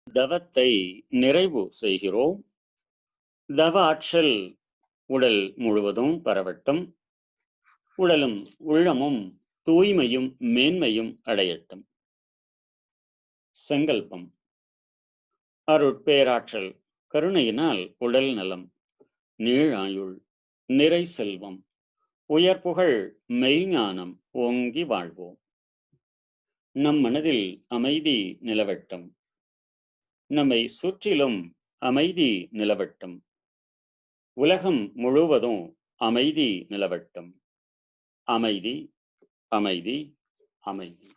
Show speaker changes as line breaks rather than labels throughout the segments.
தவத்தை நிறைவு செய்கிறோம். தவ ஆற்றல் உடல் முழுவதும் பரவட்டும். உடலும் உள்ளமும் தூய்மையும் மேன்மையும் அடையட்டும். சங்கல்பம். அருட்பேராற்றல் கருணையினால் உடல் நலம், நீழாயுள், நிறை செல்வம், உயர்புகழ் மெய்ஞானம் ஓங்கி வாழ்வோம். நம் மனதில் அமைதி நிலவட்டும். நம்மை சுற்றிலும் அமைதி நிலவட்டும். உலகம் முழுவதும் அமைதி நிலவட்டும். அமைதி, அமைதி, அமைதி.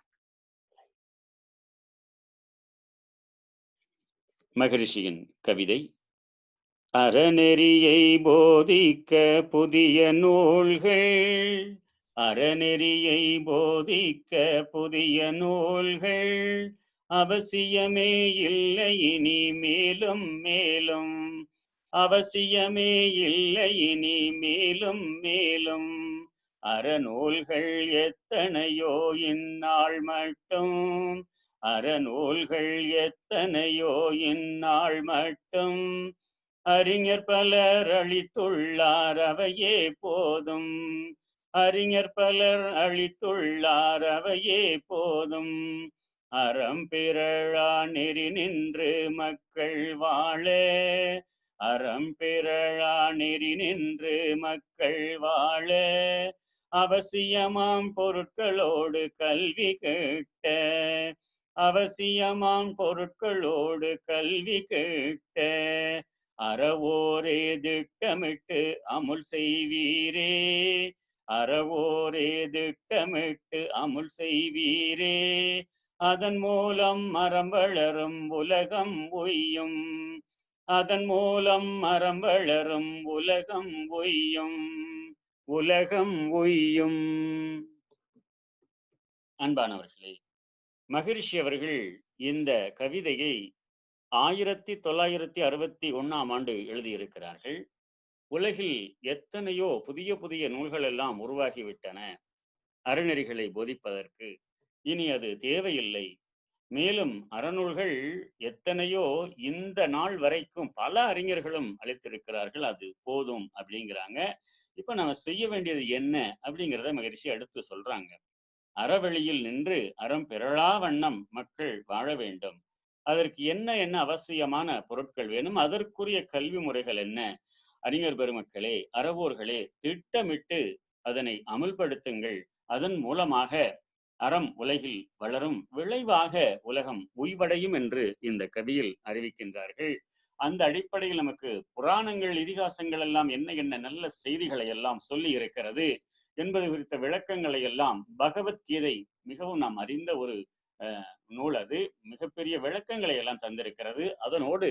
மகரிஷியின் கவிதை. அறநெறியை போதிக்க புதிய நூல்கள், அறநெறியை போதிக்க புதிய நூல்கள் அவசியமே இல்லை இனி மேலும் மேலும், அவசியமே இல்லை இனி மேலும் மேலும். அறநூல்கள் எத்தனையோ இந்நாள் மட்டும், அறநூல்கள் எத்தனையோ இந்நாள் மட்டும். அறிஞர் பலர் அளித்துள்ளார் அவையே போதும், அறிஞர் பலர் அளித்துள்ளார் அவையே போதும். அறம் பிறழா நெறி நின்று மக்கள் வாழ, அறம் பிறழா நெறி நின்று மக்கள் வாழ. அவசியமாம் பொருட்களோடு கல்வி கேட்ட, அவசியமாம் பொருட்களோடு கல்வி கேட்ட. அறவோரே திட்டமிட்டு அமுல் செய்வீரே, அறவோரே திட்டமிட்டு அமுல் செய்வீரே. அதன் மூலம் மரம் வளரும் உலகம் உய்யும், அதன் மூலம் மரம் வளரும் உலகம் உய்யும், உலகம் உய்யும். அன்பானவர்களே, மகரிஷி அவர்கள் இந்த கவிதையை 1961 எழுதியிருக்கிறார்கள். உலகில் எத்தனையோ புதிய புதிய நூல்கள் எல்லாம் உருவாகிவிட்டன அறநெறிகளை போதிப்பதற்கு. இனி அது தேவையில்லை. மேலும் அறநூல்கள் எத்தனையோ இந்த நாள் வரைக்கும் பல அறிஞர்களும் அளித்திருக்கிறார்கள், அது போதும் அப்படிங்கிறாங்க. இப்ப நம்ம செய்ய வேண்டியது என்ன அப்படிங்கிறத மகரிஷி அடுத்து சொல்றாங்க. அறவழியில் நின்று அறம் பிறழா வண்ணம் மக்கள் வாழ வேண்டும். அதற்கு என்ன என்ன அவசியமான பொருட்கள் வேணும், அதற்குரிய கல்வி முறைகள் என்ன. அறிஞர் பெருமக்களே, அறவோர்களே, திட்டமிட்டு அதனை அமுல்படுத்துங்கள். அதன் மூலமாக அறம் உலகில் வளரும், விளைவாக உலகம் உய்வடையும் என்று இந்த கவியில் அறிவிக்கின்றார்கள். அந்த அடிப்படையில் நமக்கு புராணங்கள், இதிகாசங்கள் எல்லாம் என்ன என்ன நல்ல செய்திகளை எல்லாம் சொல்லி இருக்கிறது என்பது குறித்த விளக்கங்களை எல்லாம் பகவத்கீதை மிகவும் நாம் அறிந்த ஒரு நூல். அது மிகப்பெரிய விளக்கங்களை எல்லாம் தந்திருக்கிறது. அதனோடு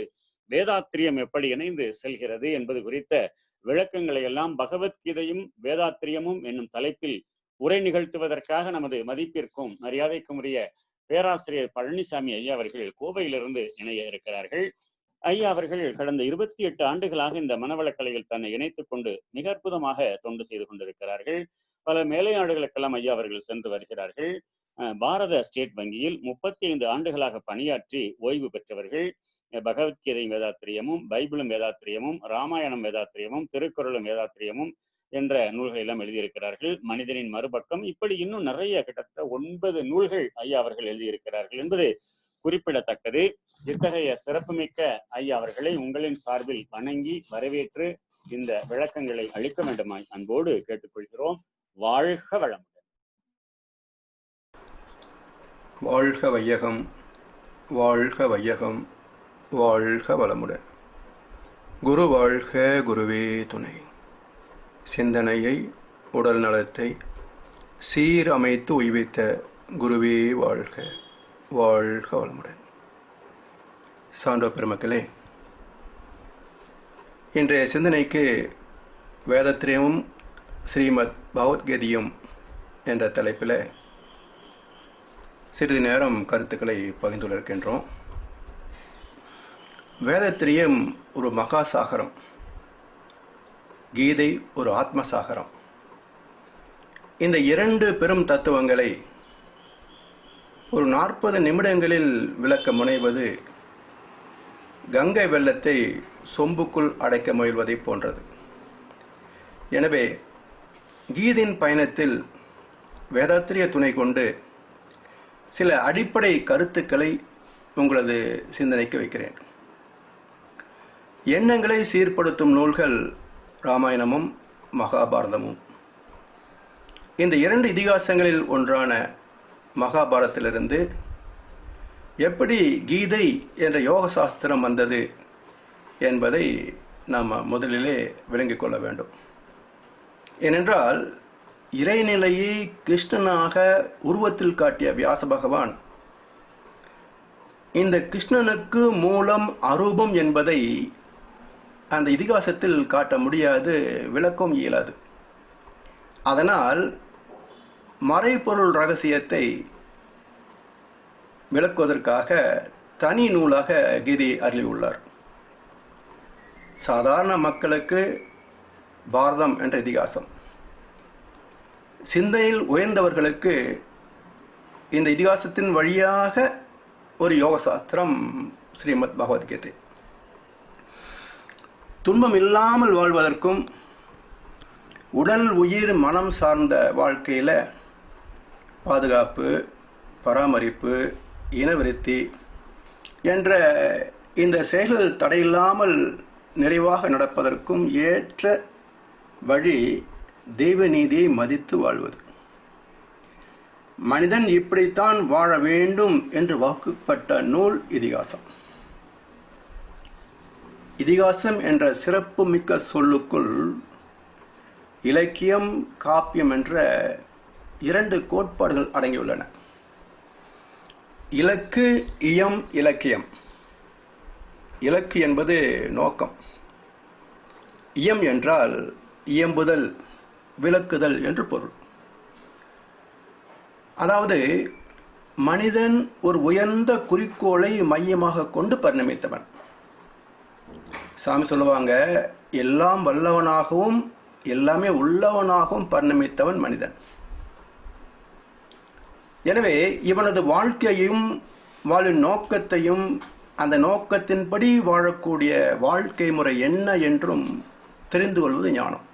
வேதாத்திரியம் எப்படி இணைந்து செல்கிறது என்பது குறித்த விளக்கங்களை எல்லாம் பகவத்கீதையும் வேதாத்திரியமும் என்னும் தலைப்பில் உரை நிகழ்த்துவதற்காக நமது மதிப்பிற்கும் மரியாதைக்கும் உரிய பேராசிரியர் பழனிசாமி ஐயா அவர்கள் கோவையிலிருந்து இணைய இருக்கிறார்கள். ஐயா அவர்கள் கடந்த 28 ஆண்டுகளாக இந்த மனவளக்கலையில் தன்னை இணைத்துக் கொண்டு மிக அற்புதமாக தொண்டு செய்து கொண்டிருக்கிறார்கள். பல மேலை நாடுகளுக்கெல்லாம் ஐயா அவர்கள் சென்று வருகிறார்கள். பாரத ஸ்டேட் வங்கியில் 35 ஆண்டுகளாக பணியாற்றி ஓய்வு பெற்றவர்கள். பகவத்கீதை வேதாத்திரியமும், பைபிளும் வேதாத்திரியமும், ராமாயணம் வேதாத்திரியமும், திருக்குறளும் வேதாத்திரியமும் என்ற நூல்களை எல்லாம் எழுதியிருக்கிறார்கள். மனிதனின் மறுபக்கம், இப்படி இன்னும் நிறைய கிட்டத்தட்ட 9 நூல்கள் ஐயா அவர்கள் எழுதியிருக்கிறார்கள் என்பது குறிப்பிடத்தக்கது. இத்தகைய சிறப்புமிக்க ஐயா அவர்களை உங்களின் சார்பில் வணங்கி வரவேற்று இந்த விளக்கங்களை அளிக்க வேண்டுமாய் அன்போடு கேட்டுக்கொள்கிறோம். வாழ்க வளமுடன்.
வாழ்க வையகம், வாழ்க வையகம், வாழ்க வளமுடன். குரு வாழ்க, குருவே துணை. சிந்தனையை, உடல் நலத்தை சீரமைத்து உய்வித்த குருவே வாழ்க, வாழ்க வளமுடன். சான்றோர் பெருமக்களே, இன்றைய சிந்தனைக்கு வேதத்திரியமும் ஸ்ரீமத் பகவத்கீதையும் என்ற தலைப்பில் சிறிது நேரம் கருத்துக்களை பகிர்ந்துள்ளிருக்கின்றோம். வேதத்திரியம் ஒரு மகாசாகரம், கீதை ஒரு ஆத்மசாகரம். இந்த இரண்டு பெரும் தத்துவங்களை ஒரு 40 நிமிடங்களில் விளக்க முனைவது கங்கை வெள்ளத்தை சொம்புக்குள் அடைக்க முயல்வதை போன்றது. எனவே கீதையின் பயணத்தில் வேதாத்திரிய துணை கொண்டு சில அடிப்படை கருத்துக்களை உங்களது சிந்தனைக்கு வைக்கிறேன். எண்ணங்களை சீர்படுத்தும் நூல்கள் ராமாயணமும் மகாபாரதமும். இந்த இரண்டு இதிகாசங்களில் ஒன்றான மகாபாரதத்திலிருந்து எப்படி கீதை என்ற யோக சாஸ்திரம் வந்தது என்பதை நாம் முதலிலே விளங்கிக் கொள்ள வேண்டும். ஏனென்றால் இறைநிலையை கிருஷ்ணனாக உருவத்தில் காட்டிய வியாச பகவான் இந்த கிருஷ்ணனுக்கு மூலம் அரூபம் என்பதை அந்த இதிகாசத்தில் காட்ட முடியாது, விளக்கம் இயலாது. அதனால் மறைபொருள் ரகசியத்தை விளக்குவதற்காக தனி நூலாக கீதையை அருளியுள்ளார். சாதாரண மக்களுக்கு பாரதம் என்ற இதிகாசம், சிந்தையில் உயர்ந்தவர்களுக்கு இந்த இதிகாசத்தின் வழியாக ஒரு யோக சாஸ்திரம் ஸ்ரீமத் பகவத்கீதை. துன்பம் இல்லாமல் வாழ்வதற்கும் உடல் உயிர் மனம் சார்ந்த வாழ்க்கையில் பாதுகாப்பு, பராமரிப்பு, இனவிருத்தி என்ற இந்த செயல்கள் தடையில்லாமல் நிறைவாக நடப்பதற்கும் ஏற்ற வழி தெய்வ நீதியை மதித்து வாழ்வது. மனிதன் இப்படித்தான் வாழ வேண்டும் என்று வாக்குப்பட்ட நூல் இதிகாசம். இதிகாசம் என்ற சிறப்பு மிக்க சொல்லுக்குள் இலக்கியம், காப்பியம் என்ற இரண்டு கோட்பாடுகள் அடங்கியுள்ளன. இலக்கு, இயம், இலக்கியம். இலக்கு என்பது நோக்கம். இயம் என்றால் இயம்புதல், விளக்குதல் என்று பொருள். அதாவது மனிதன் ஒரு உயர்ந்த குறிக்கோளை மையமாக கொண்டு பரிணமித்தவன். சாமி சொல்லுவாங்க, எல்லாம் வல்லவனாகவும் எல்லாமே உள்ளவனாகவும் பரிணமித்தவன் மனிதன். எனவே இவனது வாழ்க்கையையும் வாழும் நோக்கத்தையும் அந்த நோக்கத்தின்படி வாழக்கூடிய வாழ்க்கை முறை என்ன என்றும் தெரிந்து கொள்வது ஞானம்.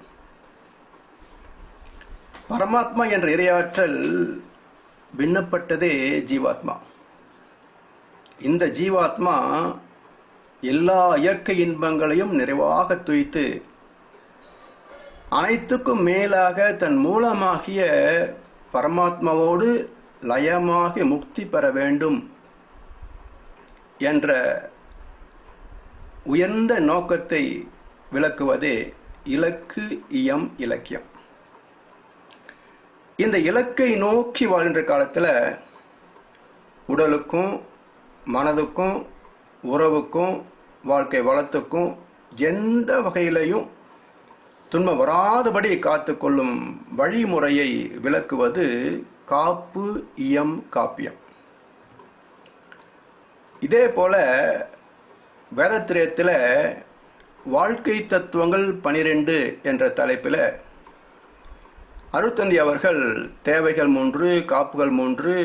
பரமாத்மா என்ற இறையாற்றல் பின்னப்பட்டதே ஜீவாத்மா. இந்த ஜீவாத்மா எல்லா இயற்கை இன்பங்களையும் நிறைவாக துய்த்து அனைத்துக்கும் மேலாக தன் மூலமாகிய பரமாத்மாவோடு லயமாகி முக்தி பெற வேண்டும் என்ற உயர்ந்த நோக்கத்தை விளக்குவதே இலக்கு, இயம், இலக்கியம். இந்த இலக்கை நோக்கி வாழ்கின்ற காலத்தில் உடலுக்கும் மனதுக்கும் உறவுக்கும் வாழ்க்கை வளத்துக்கும் எந்த வகையிலையும் துன்பம் வராதபடி காத்து கொள்ளும் வழிமுறையை விளக்குவது காப்பு, இயம், காப்பியம். இதே போல வேதத்திரயத்தில் வாழ்க்கை தத்துவங்கள் 12 என்ற தலைப்பில் அருட்தந்தி அவர்கள் தேவைகள் 3, காப்புகள் 3,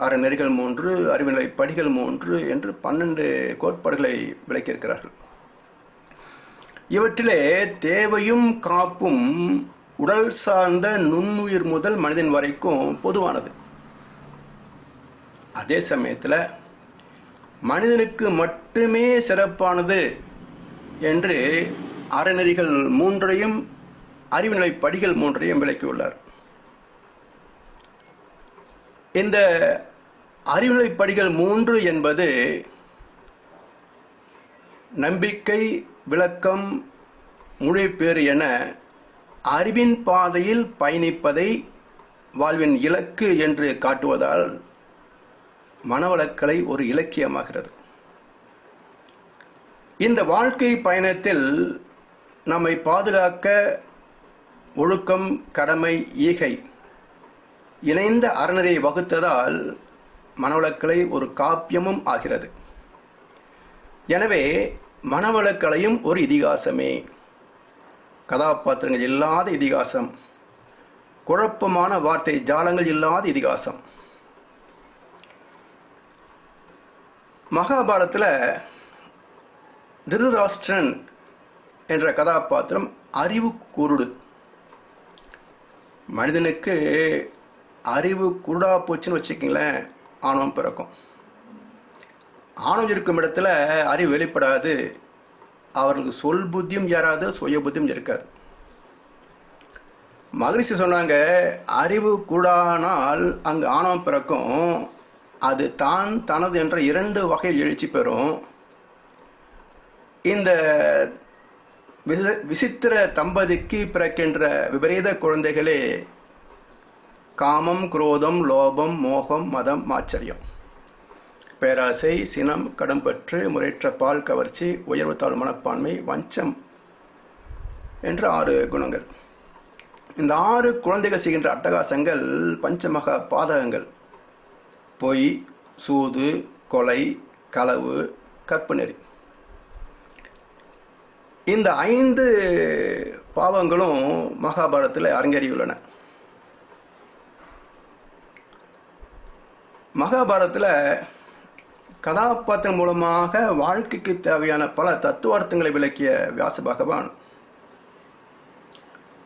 அறநெறிகள் 3, அறிவுநிலை படிகள் 3 என்று 12 கோட்பாடுகளை விளக்கியிருக்கிறார்கள். இவற்றிலே தேவையும் காப்பும் உடல் சார்ந்த நுண்ணுயிர் முதல் மனிதன் வரைக்கும் பொதுவானது. அதே சமயத்தில் மனிதனுக்கு மட்டுமே சிறப்பானது என்று அறநெறிகள் 3ஐயும் அறிவுநிலை படிகள் 3ஐயும் விளக்கியுள்ளார். இந்த அறிவுநிலை படிகள் 3 என்பது நம்பிக்கை, விளக்கம், மொழிபெயர் என அறிவின் பாதையில் பயணிப்பதை வாழ்வின் இலக்கு என்று காட்டுவதால் மனவளக்கலை ஒரு இலக்கியமாகிறது. இந்த வாழ்க்கை பயணத்தில் நம்மை பாதுகாக்க ஒழுக்கம், கடமை, ஈகை இணைந்த அறநெறியை வகுத்ததால் மனவளக்கலை ஒரு காப்பியமும் ஆகிறது. எனவே மனவளக்கலையும் ஒரு இதிகாசமே. கதாபாத்திரங்கள் இல்லாத இதிகாசம், குழப்பமான வார்த்தை ஜாலங்கள் இல்லாத இதிகாசம். மகாபாரதத்தில் திருதராஷ்டிரன் என்ற கதாபாத்திரம் அறிவு குருடு. மனிதனுக்கு அறிவு குருடா போச்சுன்னு வச்சுக்கிங்களேன், ஆணவம் பிறக்கும். ஆணவம் இருக்கும் இடத்துல அறிவு வெளிப்படாது. அவர்களுக்கு சொல் புத்தியும் ஏறாது, சுய புத்தியும் இருக்காது. மகரிஷி சொன்னாங்க, அறிவு குருடானால் அங்கு ஆணவம் பிறக்கும். அது தான் தனது என்ற 2 வகையில் எழுச்சி பெறும். இந்த விசித்திர தம்பதிக்கு பிறக்கின்ற விபரீத குழந்தைகளே காமம், குரோதம், லோபம், மோகம், மதம், மாச்சரியம், பேராசை, சினம், கடம்பற்று, முறையற்ற பால் கவர்ச்சி, உயர்வு தாழ் மனப்பான்மை, வஞ்சம் என்ற 6 குணங்கள். இந்த 6 குழந்தைகள் செய்கின்ற அட்டகாசங்கள் பஞ்சமகா பாதகங்கள். பொய், சூது, கொலை, களவு, கற்பு நெறி. இந்த 5 பாவங்களும் மகாபாரதத்தில் அரங்கேறியுள்ளன. மகாபாரதத்தில் கதாபாத்திரம் மூலமாக வாழ்க்கைக்கு தேவையான பல தத்துவார்த்தங்களை விளக்கிய வியாச பகவான்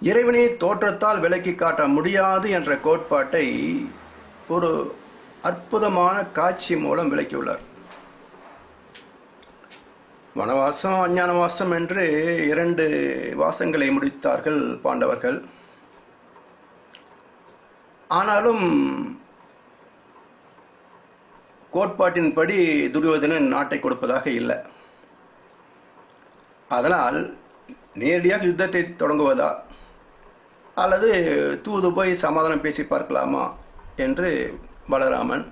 இறைவனை தோற்றத்தால் விளக்கி காட்ட முடியாது என்ற கோட்பாட்டை ஒரு அற்புதமான காட்சி மூலம் விளக்கியுள்ளார். வனவாசம், அஞ்ஞானவாசம் என்று 2 வாசங்களை முடித்தார்கள் பாண்டவர்கள். ஆனாலும் கோட்பாட்டின்படி துரியோதனன் நாட்டை கொடுப்பதாக இல்லை. அதனால் நேரடியாக யுத்தத்தை தொடங்குவதா அல்லது தூது போய் சமாதானம் பேசி பார்க்கலாமா என்று பலராமன்,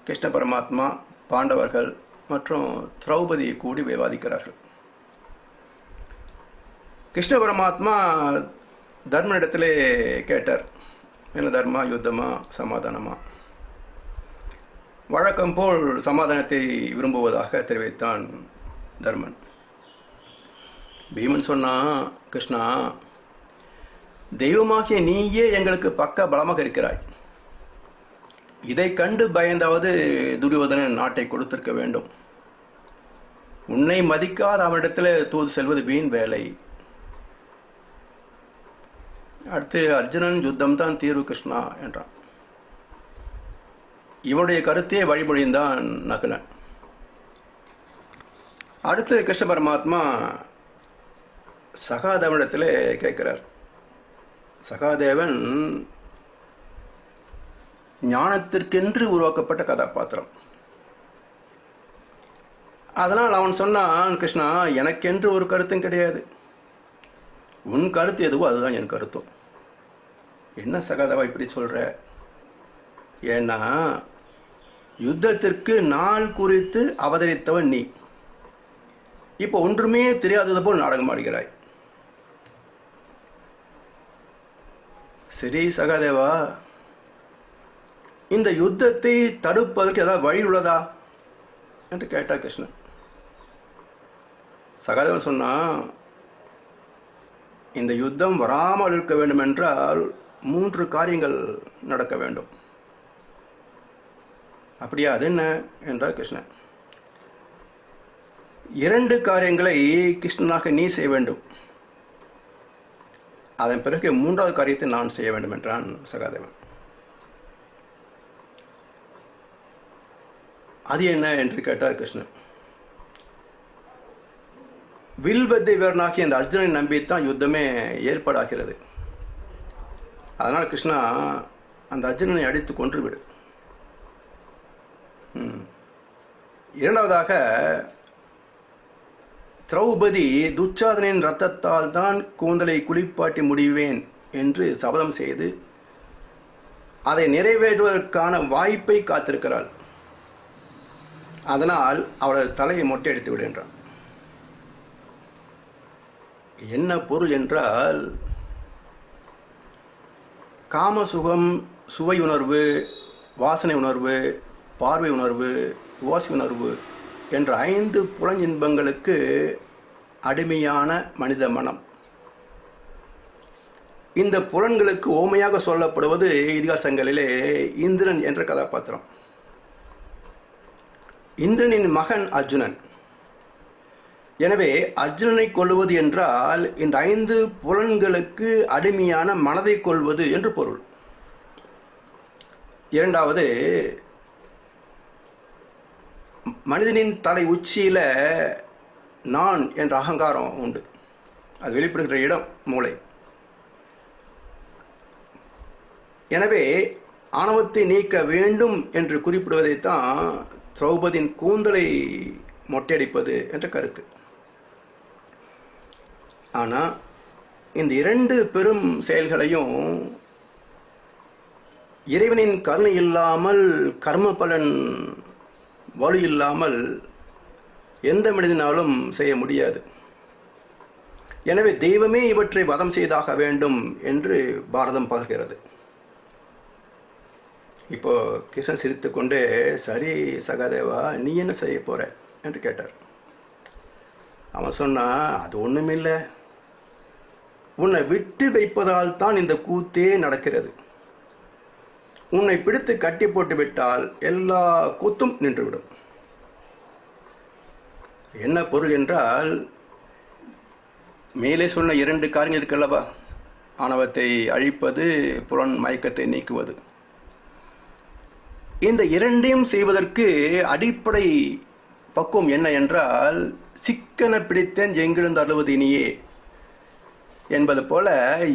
கிருஷ்ண பரமாத்மா, பாண்டவர்கள் மற்றும் திரௌபதியை கூடி விவாதிக்கிறார்கள். கிருஷ்ண பரமாத்மா தர்மனிடத்திலே கேட்டார், என்ன தர்மா, யுத்தமா, சமாதானமா? வழக்கம் போல் சமாதானத்தை விரும்புவதாக தெரிவித்தான் தர்மன். பீமன் சொன்னான், கிருஷ்ணா, தெய்வமாகிய நீயே எங்களுக்கு பக்க பலமாக இருக்கிறாய். இதை கண்டு பயந்தாவது துரியோதனன் நாட்டை கொடுத்திருக்க வேண்டும். உன்னை மதிக்காத அவனிடத்தில் தூது செல்வது வீண் வேலை. அடுத்து அர்ஜுனன், யுத்தம் தான் தீர்வு கிருஷ்ணா என்றான். இவனுடைய கருத்தையே வழிமொழிந்தான் நகுலன். அடுத்து கிருஷ்ண பரமாத்மா சகாதேவனிடத்தில் கேட்கிறார். சகாதேவன் ஞானத்திற்கென்று உருவாக்கப்பட்ட கதாபாத்திரம். அதனால் அவன் சொன்னான், கிருஷ்ணா, எனக்கென்று ஒரு கருத்தும் கிடையாது. உன் கருத்து எதுவோ அதுதான் என் கருத்தும். என்ன சகாதேவா இப்படி சொல்ற? ஏன்னா யுத்தத்திற்கு நாள் குறித்து அவதரித்தவன் நீ. இப்போ ஒன்றுமே தெரியாதது போல் நாடகம் ஆடுகிறாய். சரி சகாதேவா, இந்த யுத்தத்தை தடுப்பதற்கு ஏதாவது வழி உள்ளதா என்று கேட்டா கிருஷ்ணன். சகாதேவன் சொன்னா, இந்த யுத்தம் வராமல் இருக்க வேண்டும் என்றால் 3 காரியங்கள் நடக்க வேண்டும். அப்படியா, அது என்ன என்றார் கிருஷ்ணன். 2 காரியங்களை கிருஷ்ணனாக நீ செய்ய வேண்டும். அதன் பிறகு 3வது காரியத்தை நான் செய்ய வேண்டும் என்றான் சகாதேவன். அது என்ன என்று கேட்டார் கிருஷ்ணன். வில்வத்தை வீரனாகி அந்த அர்ஜுனனை நம்பித்தான் யுத்தமே ஏற்பாடாகிறது. அதனால் கிருஷ்ணா, அந்த அர்ஜுனனை அடித்து கொன்றுவிடு. 2வதாக, திரௌபதி துச்சாதனின் இரத்தத்தால் தான் கூந்தலை குளிப்பாட்டி முடிவேன் என்று சபதம் செய்து அதை நிறைவேற்றுவதற்கான வாய்ப்பை காத்திருக்கிறாள். அதனால் அவளது தலையை மொட்டையடித்து விடு என்றான். என்ன பொருள் என்றால், காமசுகம், சுவையுணர்வு, வாசனை உணர்வு, பார்வை உணர்வு, ஓசை உணர்வு என்ற 5 புலனின்பங்களுக்கு அடிமையான மனித மனம். இந்த புலன்களுக்கு ஓமையாக சொல்லப்படுவது இதிகாசங்களிலே இந்திரன் என்ற கதாபாத்திரம். இந்திரனின் மகன் அர்ஜுனன். எனவே அர்ஜுனனை கொல்லுவது என்றால் இந்த 5 புலன்களுக்கு அடிமையான மனதை கொள்வது என்று பொருள். இரண்டாவது, மனிதனின் தலை உச்சியில நான் என்ற அகங்காரம் உண்டு. அது வெளிப்படுகிற இடம் மூளை. எனவே ஆணவத்தை நீக்க வேண்டும் என்று குறிப்பிடுவதைத்தான் திரௌபதியின் கூந்தலை மொட்டையடிப்பது என்ற கருத்து. ஆனால் இந்த 2 பெரும் செயல்களையும் இறைவனின் கருணை இல்லாமல், கர்ம பலன் வலு இல்லாமல் எந்த மனிதனாலும் செய்ய முடியாது. எனவே தெய்வமே இவற்றை வதம் செய்தாக வேண்டும் என்று பாரதம் பகர்கிறது. இப்போ கிருஷ்ணன் சிரித்து கொண்டே, சரி சகாதேவா, நீ என்ன செய்ய போற என்று கேட்டார். அவன் சொன்னா, அது ஒண்ணுமில்லை, உன்னை விட்டு வைப்பதால் தான் இந்த கூத்தே நடக்கிறது. உன்னை பிடித்து கட்டி போட்டு விட்டால் எல்லா கூத்தும் நின்றுவிடும். என்ன பொருள் என்றால், மேலே சொன்ன 2 காரியங்கள் இருக்கல்லவா, ஆணவத்தை அழிப்பது, புலன் மயக்கத்தை நீக்குவது. இந்த 2ஐயும் செய்வதற்கு அடிப்படை பக்குவம் என்ன என்றால், சிக்கன பிடித்தேன் எங்கிருந்து அழுவது இனியே என்பது போல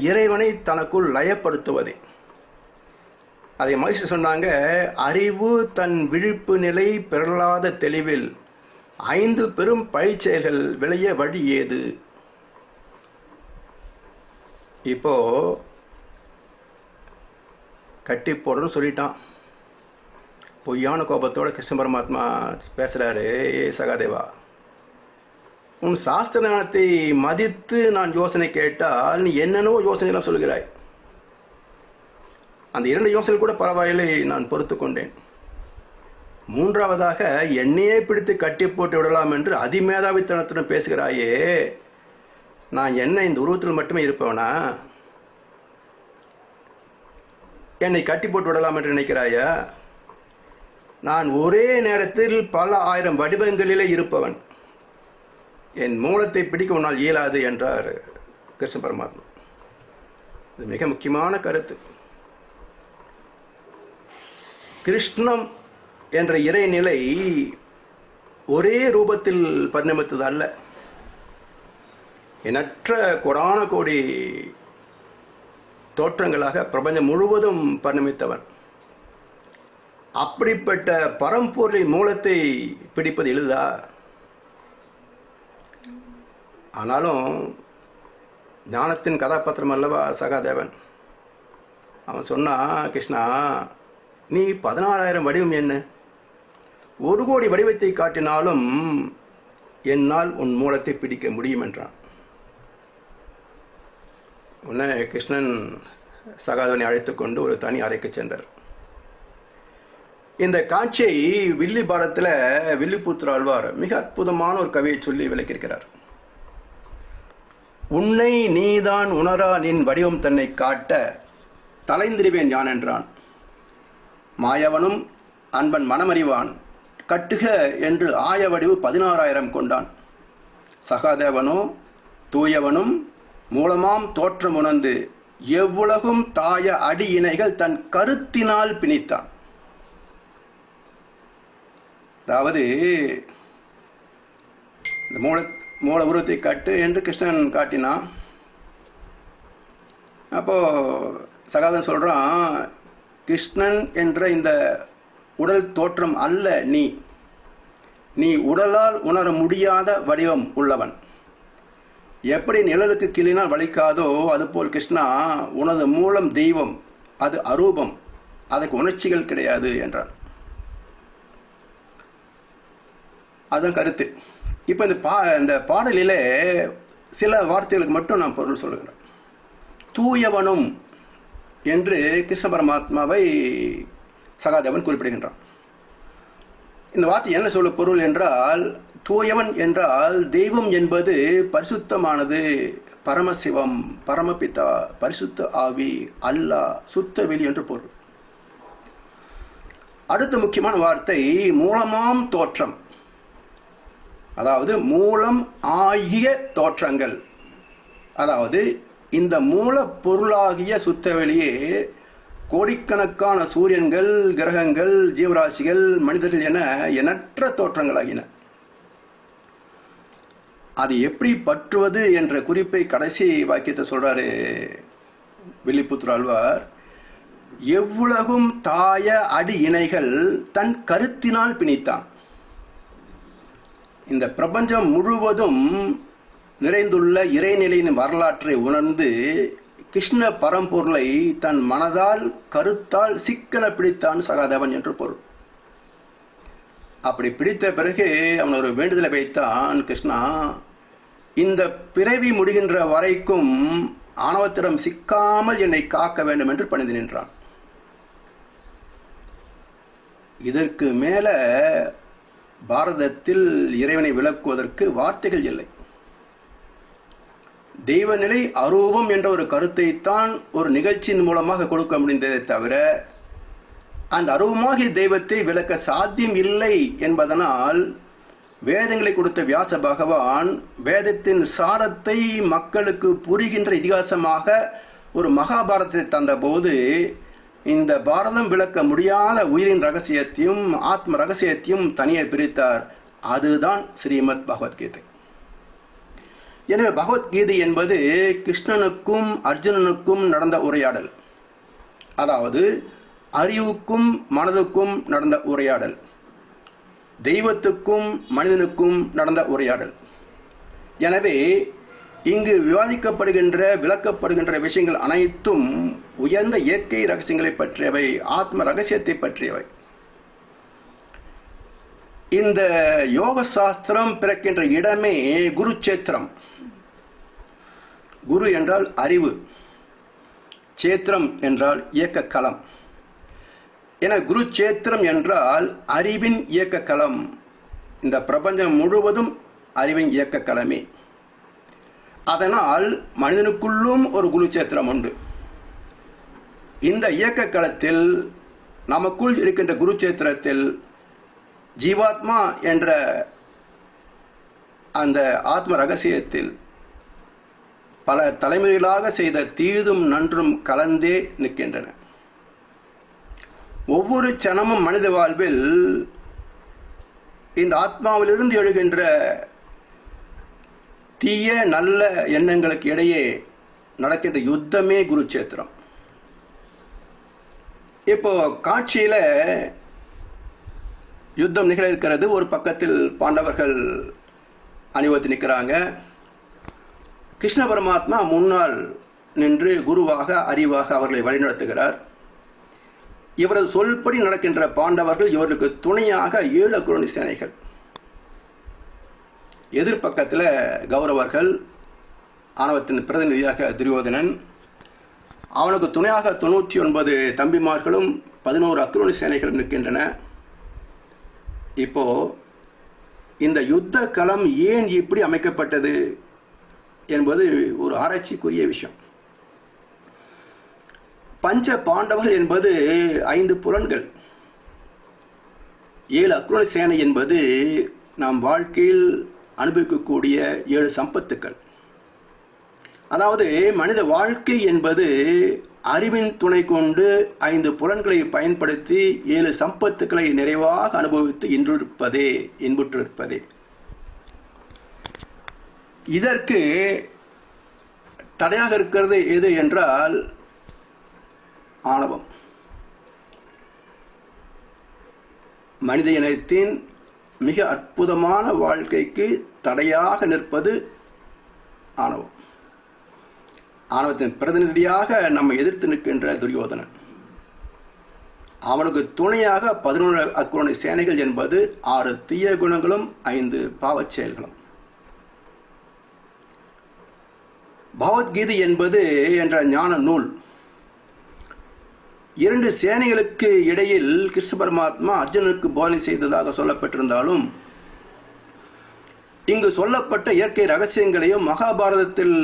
இறைவனை தனக்குள் லயப்படுத்துவதே. அதை மகிழ்ச்சி சொன்னாங்க, அறிவு தன் விழிப்பு நிலை பெறலாத தெளிவில் 5 பெரும் பழிச்செயல்கள் விளைய வழி ஏது. இப்போ கட்டி போடுறன்னு சொல்லிட்டான். பொய்யான கோபத்தோட கிருஷ்ண பரமாத்மா பேசுறாரு, ஏ சகாதேவா, உன் சாஸ்திர ஞானத்தை மதித்து நான் யோசனை கேட்டால் நீ என்னென்னோ யோசனைலாம் சொல்கிறாய். அந்த 2 யோசனை கூட பரவாயில்லை, நான் பொறுத்து கொண்டேன். 3வதாக என்னையே பிடித்து கட்டி போட்டு விடலாம் என்று அதிமேதாவித்தனத்துடன் பேசுகிறாயே, நான் என்ன இந்த உருவத்தில் மட்டுமே இருப்பவனா? என்னை கட்டி போட்டு விடலாம் என்று நினைக்கிறாயா? நான் ஒரே நேரத்தில் பல 1000 வடிவங்களிலே இருப்பவன். என் மூலத்தை பிடிக்க உன்னால் இயலாது என்றார் கிருஷ்ண பரமாத்மா. இது மிக முக்கியமான கருத்து. கிருஷ்ணம் என்ற இறைநிலை ஒரே ரூபத்தில் பரிணமித்தது அல்ல. எண்ணற்ற கோடான கோடி தோற்றங்களாக பிரபஞ்சம் முழுவதும் பரிணமித்தவன். அப்படிப்பட்ட பரம்பொருளின் மூலத்தை பிடிப்பது எளிதா? ஆனாலும் ஞானத்தின் கதாபாத்திரம் அல்லவா சகாதேவன். அவன் சொன்னா, கிருஷ்ணா, நீ 16,000 வடிவம் என்ன, 1 கோடி வடிவத்தை காட்டினாலும் என்னால் உன் மூலத்தை பிடிக்க முடியும் என்றான். உடனே கிருஷ்ணன் சகாதேவனை அழைத்து கொண்டு ஒரு தனி அறைக்கு சென்றார். இந்த காட்சியை வில்லி பாரத்தில் வில்லிபுத்திர ஆழ்வார் மிக அற்புதமான ஒரு கவியை சொல்லி விளக்கியிருக்கிறார். உன்னை நீதான் உணரா நின் வடிவம் தன்னை காட்ட தலைந்திருவேன் யான் என்றான். மாயவனும் அன்பன் மனமறிவான் கட்டுக என்று ஆய வடிவு 16,000 கொண்டான். சகாதேவனோ தூயவனும் மூலமாம் தோற்றம் உணர்ந்து எவ்வுலகும் தாய அடி இணைகள் தன் கருத்தினால் பிணித்தான். அதாவது இந்த மூல உருவத்தை கட்டு என்று கிருஷ்ணன் காட்டினான். அப்போ சகாதேவன் சொல்றான், கிருஷ்ணன் என்ற இந்த உடல் தோற்றம் அல்ல நீ உடலால் உணர முடியாத வடிவம் உள்ளவன். எப்படி நிழலுக்கு கிளினால் வலிக்காதோ அதுபோல் கிருஷ்ணா, உனது மூலம் தெய்வம், அது அரூபம், அதுக்கு உணர்ச்சிகள் கிடையாது என்றான். அதுதான் கருத்து. இப்போ இந்த பாடலிலே சில வார்த்தைகளுக்கு மட்டும் நான் பொருள் சொல்லுகிறேன். தூயவனும் என்று கிருஷ்ண பரமாத்மாவை சகாதேவன் குறிப்பிடுகின்றான். இந்த வார்த்தை என்ன சொல்ல பொருள் என்றால், தூயவன் என்றால் தெய்வம் என்பது பரிசுத்தமானது, பரமசிவம், பரமபிதா, பரிசுத்த ஆவி, அல்லாஹ், சுத்த வெளி என்று பொருள். அடுத்த முக்கியமான வார்த்தை மூலமாம் தோற்றம். அதாவது மூலம் ஆகிய தோற்றங்கள். அதாவது இந்த மூலப்பொருளாகிய சுத்தவெளியே கோடிக்கணக்கான சூரியன்கள், கிரகங்கள், ஜீவராசிகள், மனிதர்கள் என எண்ணற்ற தோற்றங்களாகின. அது எப்படி பற்றுவது என்ற குறிப்பை கடைசி வாக்கியத்தை சொல்றாரு வில்லிபுத்தூர் ஆழ்வார். எவ்வுலகும் தாய அடி இணைகள் தன் கருத்தினால் பிணித்தான். இந்த பிரபஞ்சம் முழுவதும் நிறைந்துள்ள இறைநிலையின் வரலாற்றை உணர்ந்து கிருஷ்ண பரம்பொருளை தன் மனதால் கருத்தால் சிக்கன பிடித்தான் சகாதேவன் என்று பொருள். அப்படி பிடித்த பிறகு அவன் ஒரு வேண்டுதலை வைத்தான். கிருஷ்ணா, இந்த பிறவி முடிகின்ற வரைக்கும் ஆணவத்திடம் சிக்காமல் என்னை காக்க வேண்டும் என்று பணிந்து நின்றான். இதற்கு மேல பாரதத்தில் இறைவனை விளக்குவதற்கு வார்த்தைகள் இல்லை. தெய்வநிலை அரூபம் என்ற ஒரு கருத்தைத்தான் ஒரு நிகழ்ச்சியின் மூலமாக கொடுக்க முடிந்ததை தவிர அந்த அரூபமாகிய தெய்வத்தை விளக்க சாத்தியம் இல்லை என்பதனால் வேதங்களை கொடுத்த வியாச பகவான் வேதத்தின் சாரத்தை மக்களுக்கு புரிகின்ற இதிகாசமாக ஒரு மகாபாரதத்தை தந்தபோது இந்த பாரதம் விளக்க முடியாத உயிரின் ரகசியத்தையும் ஆத்ம ரகசியத்தையும் தனியே பிரித்தார். அதுதான் ஸ்ரீமத் பகவத்கீதை. எனவே பகவத்கீதை என்பது கிருஷ்ணனுக்கும் அர்ஜுனனுக்கும் நடந்த உரையாடல். அதாவது அறிவுக்கும் மனதுக்கும் நடந்த உரையாடல், தெய்வத்துக்கும் மனிதனுக்கும் நடந்த உரையாடல். எனவே இங்கு விவாதிக்கப்படுகின்ற விளக்கப்படுகின்ற விஷயங்கள் அனைத்தும் உயர்ந்த இயற்கை ரகசியங்களை பற்றியவை, ஆத்ம ரகசியத்தை பற்றியவை. இந்த யோக சாஸ்திரம் பிறக்கின்ற இடமே குருச்சேத்திரம். குரு என்றால் அறிவு, சேத்திரம் என்றால் இயக்க களம். என குருச்சேத்திரம் என்றால் அறிவின் இயக்க களம். இந்த பிரபஞ்சம் முழுவதும் அறிவின் இயக்க களமே. அதனால் மனிதனுக்குள்ளும் ஒரு குருச்சேத்திரம் உண்டு. இந்த இயக்க களத்தில் நமக்குள் இருக்கின்ற குருச்சேத்திரத்தில் ஜீவாத்மா என்ற அந்த ஆத்ம ரகசியத்தில் பல தலைமுறைகளாக செய்த தீதும் நன்றும் கலந்தே நிற்கின்றன. ஒவ்வொரு சனமும் மனித வாழ்வில் இந்த ஆத்மாவிலிருந்து எழுகின்ற தீய நல்ல எண்ணங்களுக்கு இடையே நடக்கின்ற யுத்தமே குருச்சேத்திரம். இப்போ காட்சியில யுத்தம் நிகழ இருக்கிறது. ஒரு பக்கத்தில் பாண்டவர்கள் அணிவகுத்து நிற்கிறாங்க. கிருஷ்ண பரமாத்மா முன்னால் நின்று குருவாக அறிவாக அவர்களை வழிநடத்துகிறார். இவரது சொல்படி நடக்கின்ற பாண்டவர்கள் இவர்களுக்கு துணையாக 7 அக்ரோனி சேனைகள். எதிர்பக்கத்தில் கௌரவர்கள், ஆணவத்தின் பிரதிநிதியாக துரியோதனன், அவனுக்கு துணையாக 99 தம்பிமார்களும் 11 அக்ரோனி சேனைகளும் நிற்கின்றன. இப்போ இந்த யுத்த களம் ஏன் இப்படி அமைக்கப்பட்டது என்பது ஒரு ஆராய்ச்சிக்குரிய விஷயம். பஞ்ச பாண்டவர்கள் என்பது 5 புலன்கள். 7 அக்ரோனி சேனை என்பது நாம் வாழ்க்கையில் அனுபவிக்கக்கூடிய 7 சம்பத்துக்கள். அதாவது மனித வாழ்க்கை என்பது அறிவின் துணை கொண்டு 5 புலன்களை பயன்படுத்தி 7 சம்பத்துக்களை நிறைவாக அனுபவித்து இன்புற்றிருப்பதே. இதற்கு தடையாக இருக்கிறது எது என்றால் ஆணவம். மனித இனத்தின் மிக அற்புதமான வாழ்க்கைக்கு தடையாக நிற்பது ஆணவம். ஆணவத்தின் பிரதிநிதியாக நம்மை எதிர்த்து நிற்கின்ற துரியோதனன், அவனுக்கு துணையாக 11 அக்ரோனி சேனைகள் என்பது 6 தீய குணங்களும் 5 பாவச் செயல்களும். பகவத்கீதை என்பது என்ற ஞான நூல். 2 சேனைகளுக்கு இடையில் கிருஷ்ண பரமாத்மா அர்ஜுனனுக்கு போதனை செய்ததாக சொல்லப்பட்டிருந்தாலும் இங்கு சொல்லப்பட்ட இயற்கை ரகசியங்களையும் மகாபாரதத்தில்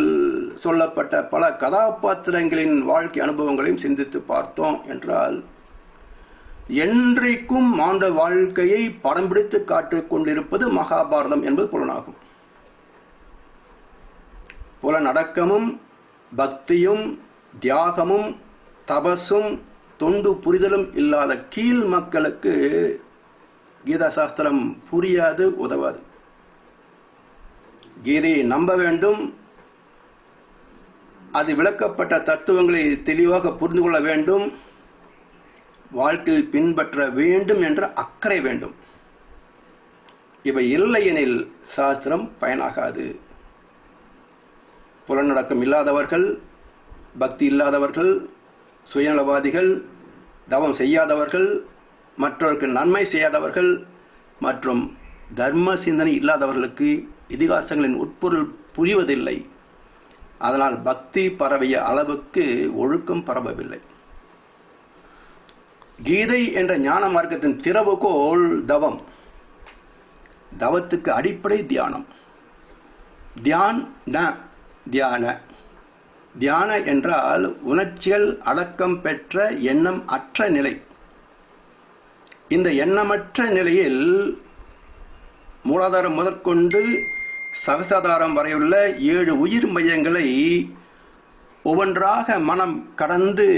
சொல்லப்பட்ட பல கதாபாத்திரங்களின் வாழ்க்கை அனுபவங்களையும் சிந்தித்து பார்த்தோம் என்றால் என்றைக்கும் மாண்ட வாழ்க்கையை படம் பிடித்து காட்டிக் கொண்டிருப்பது மகாபாரதம் என்பது புலனாகும். புலனடக்கமும் பக்தியும் தியாகமும் தபசும் தொண்டு புரிதலும் இல்லாத கீழ் மக்களுக்கு கீதா சாஸ்திரம் புரியாது, உதவாது. கீதையை நம்ப வேண்டும், அது விளக்கப்பட்ட தத்துவங்களை தெளிவாக புரிந்து கொள்ள வேண்டும், வாழ்க்கையில் பின்பற்ற வேண்டும் என்ற அக்கறை வேண்டும். இவை இல்லையெனில் சாஸ்திரம் பயனாகாது. புலனடக்கம் இல்லாதவர்கள், பக்தி இல்லாதவர்கள், சுயநலவாதிகள், தவம் செய்யாதவர்கள், மற்றவருக்கு நன்மை செய்யாதவர்கள் மற்றும் தர்ம சிந்தனை இல்லாதவர்களுக்கு இதிகாசங்களின் உட்பொருள் புரிவதில்லை. அதனால் பக்தி பரவிய அளவுக்கு ஒழுக்கம் பரவவில்லை. கீதை என்ற ஞான மார்க்கத்தின் திறவுகோல் தவம். தவத்துக்கு அடிப்படை தியானம். தியான என்றால் உணர்ச்சிகள் அடக்கம் பெற்ற எண்ணம் அற்ற நிலை. இந்த எண்ணமற்ற நிலையில் மூலாதாரம் முதற்கொண்டு சகசாதாரம் வரையுள்ள 7 உயிர் மையங்களை ஒவ்வொன்றாக மனம் கடந்து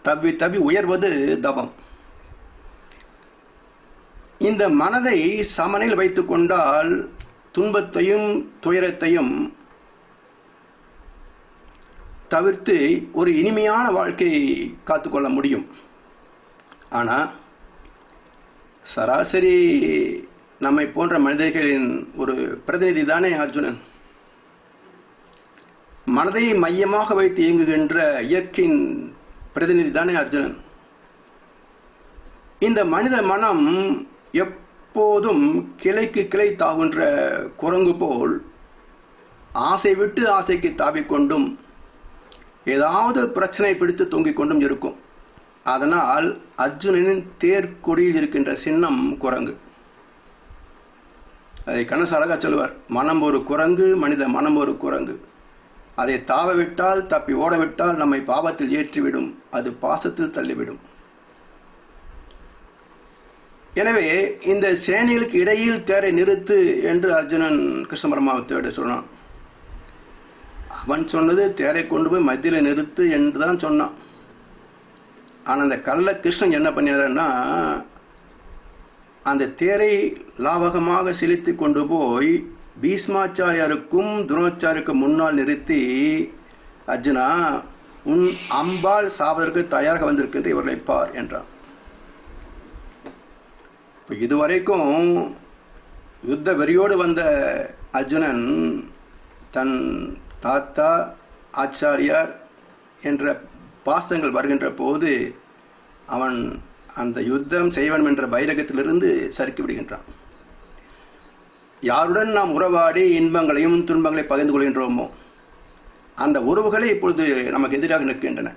தவி தவி உயர்வது தவம். இந்த மனதை சமனில் வைத்து கொண்டால் துன்பத்தையும் துயரத்தையும் தவிர்த்து ஒரு இனிமையான வாழ்க்கையை காத்துக்கொள்ள முடியும். ஆனால் சராசரி நம்மை போன்ற மனிதர்களின் ஒரு பிரதிநிதி தானே அர்ஜுனன். மனதை மையமாக வைத்து இயங்குகின்ற இயற்கையின் பிரதிநிதி தானே அர்ஜுனன். இந்த மனித மனம் எப்போதும் கிளைக்கு கிளை தாவுகின்ற குரங்கு போல் ஆசை விட்டு ஆசைக்கு தாவிக்கொண்டும் ஏதாவது பிரச்சனை பிடித்து தொங்கிக் கொண்டும் இருக்கும். அதனால் அர்ஜுனனின் தேர்கொடியில் இருக்கின்ற சின்னம் குரங்கு. அதை கணேச அழகா சொல்லுவார், மனம் ஒரு குரங்கு, மனித மனம் ஒரு குரங்கு. அதை தாவவிட்டால், தப்பி ஓடவிட்டால் நம்மை பாவத்தில் ஏற்றிவிடும், அது பாசத்தில் தள்ளிவிடும். எனவே இந்த சேனைகளுக்கு இடையில் தேரை நிறுத்து என்று அர்ஜுனன் கிருஷ்ண பரமாத்மாவிடம் சொன்னான். அவன் சொன்னது தேரை கொண்டு போய் மத்தியில் நிறுத்து என்று தான் சொன்னான். ஆனால் அந்த கள்ள கிருஷ்ணன் என்ன பண்ணினார்னா, அந்த தேரை லாவகமாக செலுத்தி கொண்டு போய் பீஷ்மாச்சாரியாருக்கும் துரோணாச்சாரியாருக்கும் முன்னால் நிறுத்தி, அர்ஜுனா, உன் அம்பால் சாவதற்கு தயாராக வந்திருக்கின்ற இவர்களை பார் என்றான். இப்போ இதுவரைக்கும் யுத்த வெறியோடு வந்த அர்ஜுனன் தன் தாத்தா ஆச்சாரியார் என்ற பாசங்கள் வருகின்ற போது அவன் அந்த யுத்தம் செய்வன் என்ற வைரகத்திலிருந்து சறுக்கி விடுகின்றான். யாருடன் நாம் உறவாடி இன்பங்களையும் துன்பங்களை பகிர்ந்து கொள்கின்றோமோ அந்த உறவுகளை இப்பொழுது நமக்கு எதிராக நிற்கின்றன.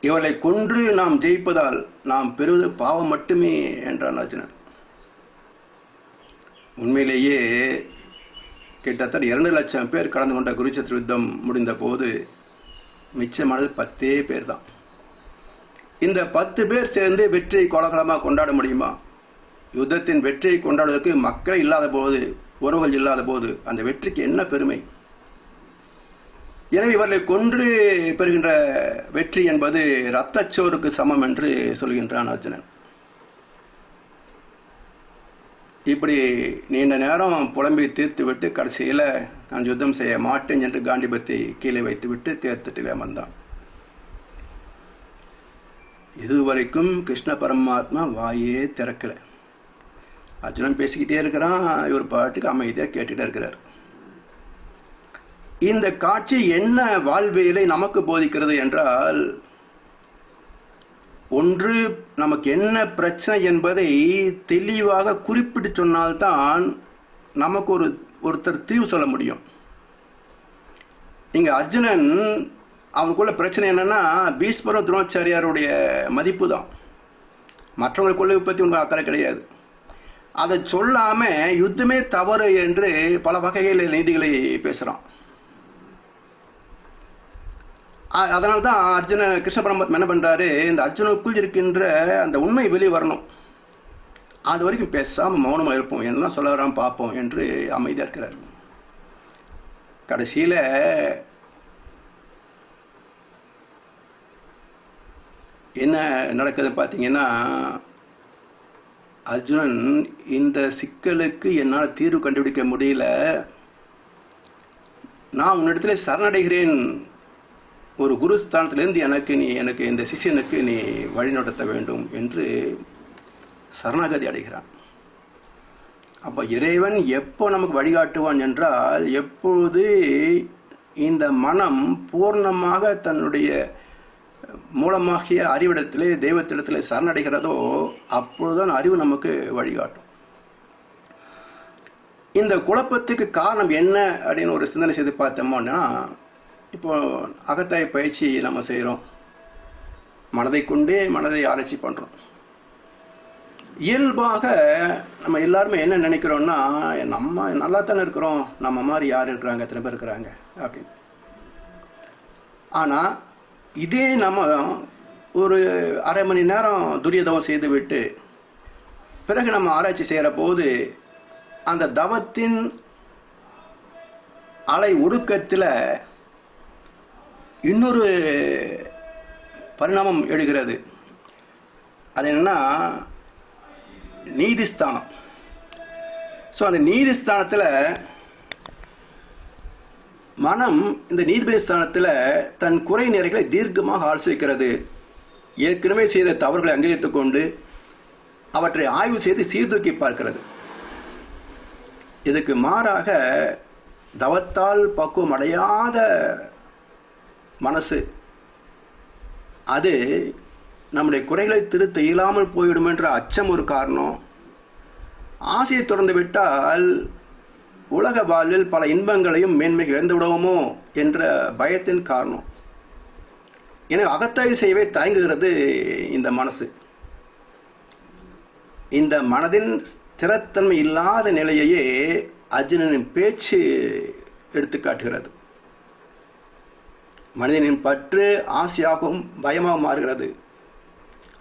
இவர்களை கொன்று நாம் ஜெயிப்பதால் நாம் பெறுவது பாவம் மட்டுமே என்றான் அர்ஜுனன். உண்மையிலேயே கிட்டத்தட்ட 2 லட்சம் பேர் கலந்து கொண்ட குருச்சேத்திர யுத்தம் முடிந்த போது மிச்சமானது 10 பேர் தான். இந்த 10 பேர் சேர்ந்து வெற்றியை கோலாகலமாக கொண்டாட முடியுமா? யுத்தத்தின் வெற்றியை கொண்டாடுவதற்கு மக்களே இல்லாத போது, உறவுகள் இல்லாத போது அந்த வெற்றிக்கு என்ன பெருமை? எனவே இவர்களை கொன்று பெறுகின்ற வெற்றி என்பது இரத்தச்சோருக்கு சமம் என்று சொல்கின்றான் அர்ஜுனன். இப்படி நீண்ட நேரம் புலம்பி தீர்த்துவிட்டு கடைசியில் நான் யுத்தம் செய்ய மாட்டேன் என்று காண்டிபத்தை கீழே வைத்துவிட்டு தேர்தட்டில் அமர்ந்தான். இதுவரைக்கும் கிருஷ்ண பரமாத்மா வாயே திறக்கலை. அர்ஜுனன் பேசிக்கிட்டே இருக்கிறான், இவர் பாட்டுக்கு அமைதியாக கேட்டுகிட்டே இருக்கிறார். இந்த காட்சி என்ன வாழ்வியலை நமக்கு போதிக்கிறது என்றால், ஒன்று, நமக்கு என்ன பிரச்சனை என்பதை தெளிவாக குறிப்பிட்டு சொன்னால்தான் நமக்கு ஒருத்தர் தீர்வு சொல்ல முடியும். இங்கே அர்ஜுனன் அவனுக்குள்ள பிரச்சனை என்னன்னா, பீஷ்மரும் துரோணாச்சாரியாருடைய மதிப்பு தான். மற்றவங்களுக்குள்ள பற்றி உங்களுக்கு அக்கறை கிடையாது. அதை சொல்லாமல் யுத்தமே தவறு என்று பல வகைகளில் நீதிகளை பேசுகிறான். அதனால தான் கிருஷ்ண பரமாத்மா என்ன பண்ணுறாரு, இந்த அர்ஜுனுக்குள் இருக்கின்ற அந்த உண்மை வெளியே வரணும், அது வரைக்கும் பேசாமல் மௌனமாக இருப்போம், என்ன சொல்ல வராமல் பார்ப்போம் என்று அமைதியாக இருக்கிறார். கடைசியில் என்ன நடக்குதுன்னு பார்த்தீங்கன்னா, அர்ஜுனன் இந்த சிக்கலுக்கு என்னால் தீர்வு கண்டுபிடிக்க முடியல, நான் உன்னிடத்துல சரணடைகிறேன், ஒரு குருஸ்தானத்திலேருந்து எனக்கு இந்த சிஷியனுக்கு நீ வழிநடத்த வேண்டும் என்று சரணாகதி அடைகிறான். அப்போ இறைவன் எப்போ நமக்கு வழிகாட்டுவான் என்றால், எப்பொழுது இந்த மனம் பூர்ணமாக தன்னுடைய மூலமாகிய அறிவிடத்திலே தெய்வத்திடத்தில் சரணடைகிறதோ அப்பொழுதுதான் அறிவு நமக்கு வழிகாட்டும். இந்த குழப்பத்துக்கு காரணம் என்ன அப்படின்னு ஒரு சிந்தனை செய்து பார்த்தோம்னா, இப்போ அகத்தாய் பயிற்சி நம்ம செய்கிறோம், மனதை கொண்டே மனதை ஆராய்ச்சி பண்ணுறோம். இயல்பாக நம்ம எல்லாருமே என்ன நினைக்கிறோன்னா, நம்ம நல்லா தானே இருக்கிறோம், நம்ம மாதிரி யார் இருக்கிறாங்க, எத்தனை பேர் இருக்கிறாங்க அப்படின்னு. ஆனால் இதே நம்ம ஒரு அரை மணி நேரம் துரியதவம் செய்துவிட்டு பிறகு நம்ம ஆராய்ச்சி செய்கிற போது அந்த தவத்தின் அலை ஒடுக்கத்தில் இன்னொரு பரிணாமம் எழுகிறது. அது என்னன்னா நீதிஸ்தானம். ஸோ அந்த நீதிஸ்தானத்தில் மனம் இந்த நீதிபதி ஸ்தானத்தில் தன் குறை நிறைகளை தீர்க்கமாக ஆலோசிக்கிறது. ஏற்கனவே செய்த தவறுகளை அங்கீகரித்து கொண்டு அவற்றை ஆய்வு செய்து சீர்தூக்கி பார்க்கிறது. இதுக்கு மாறாக தவத்தால் பக்குவம் அடையாத மனசு அது நம்முடைய குறைகளை திருத்த இயலாமல் போய்விடும் என்ற அச்சம் ஒரு காரணம். ஆசையை திறந்து விட்டால் உலக வாழ்வில் பல இன்பங்களையும் மேன்மைகள் இழந்து விடுவோமோ என்ற பயத்தின் காரணம். எனவே அகத்தாய்வு செய்யவே தயங்குகிறது இந்த மனசு. இந்த மனதின் ஸ்திரத்தன்மை இல்லாத நிலையையே அர்ஜுனனின் பேச்சு எடுத்து காட்டுகிறது. மனிதனின் பற்று ஆசையாகவும் பயமாக மாறுகிறது.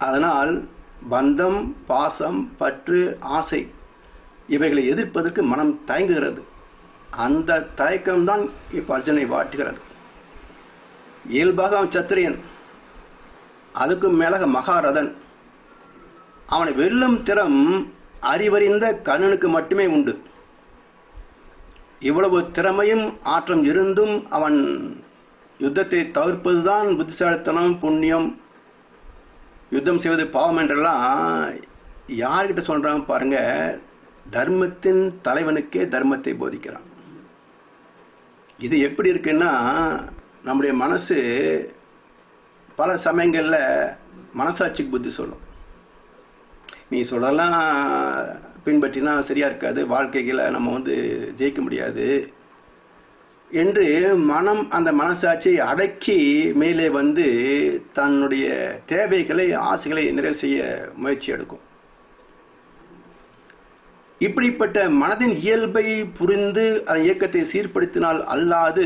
அதனால் பந்தம், பாசம், பற்று, ஆசை இவைகளை எதிர்ப்பதற்கு மனம் தயங்குகிறது. அந்த தயக்கம்தான் இப்போ அர்ஜுனை வாட்டுகிறது. இயல்பாக அவன் சத்திரியன், அதுக்கும் மேலாக மகாரதன். அவனை வெல்லும் திறம் அறிவறிந்த கர்ணனுக்கு மட்டுமே உண்டு. இவ்வளவு திறமையும் ஆற்றம் இருந்தும் அவன் யுத்தத்தை தவிர்ப்பதுதான் புத்திசாலித்தனம், புண்ணியம், யுத்தம் செய்வது பாவம் என்றெல்லாம் யார்கிட்ட சொல்கிறாங்க பாருங்க. தர்மத்தின் தலைவனுக்கே தர்மத்தை போதிக்கிறான். இது எப்படி இருக்குன்னா, நம்முடைய மனசு பல சமயங்களில் மனசாட்சிக்கு புத்தி சொல்லும். நீ சொல்லலாம் பின்பற்றினா சரியாக இருக்காது, வாழ்க்கைகளை நம்ம ஜெயிக்க முடியாது என்று மனம் அந்த மனசாட்சியை அடக்கி மேலே தன்னுடைய தேவைகளை, ஆசைகளை நிறைவு செய்ய முயற்சி எடுக்கும். இப்படிப்பட்ட மனதின் இயல்பை புரிந்து அதன் இயக்கத்தை சீர்படுத்தினால் அல்லாது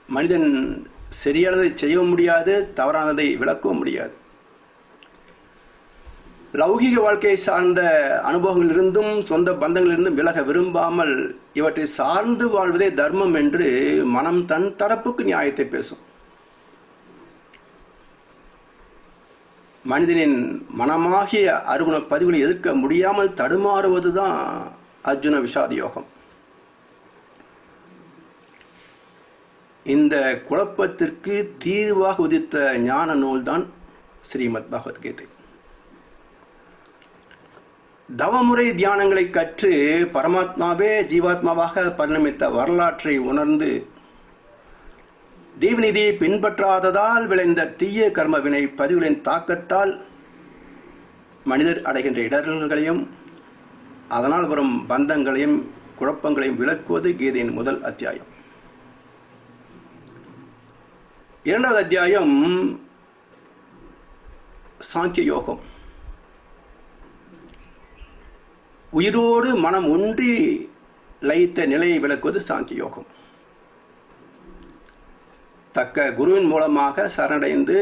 மனிதன் சரியானதை செய்யவும் முடியாது, தவறானதை விளக்கவும் முடியாது. லௌகிக வாழ்க்கையை சார்ந்த அனுபவங்களிலிருந்தும் சொந்த பந்தங்களிலிருந்தும் விலக விரும்பாமல் இவற்றை சார்ந்து வாழ்வதே தர்மம் என்று மனம் தன் தரப்புக்கு நியாயத்தை பேசும். மனிதனின் மனமாகிய அருகுண பதிவுகளை எதிர்க்க முடியாமல் தடுமாறுவதுதான் அர்ஜுன விஷாத யோகம். இந்த குழப்பத்திற்கு தீர்வாக உதித்த ஞான நூல்தான் ஸ்ரீமத் பகவத்கீதை. தவமுறை தியானங்களை கற்று பரமாத்மாவே ஜீவாத்மாவாக பரிணமித்த வரலாற்றை உணர்ந்து தெய்வநிதியை பின்பற்றாததால் விளைந்த தீய கர்மவினை பதிவுகளின் தாக்கத்தால் மனிதர் அடைகின்ற இடர்களையும் அதனால் வரும் பந்தங்களையும் குழப்பங்களையும் விளக்குவது கீதையின் முதல் அத்தியாயம். இரண்டாவது அத்தியாயம் சாங்கிய யோகம். உயிரோடு மனம் ஒன்றி லயித்த நிலையை விளக்குவது சாங்கிய யோகம். தக்க குருவின் மூலமாக சரணடைந்து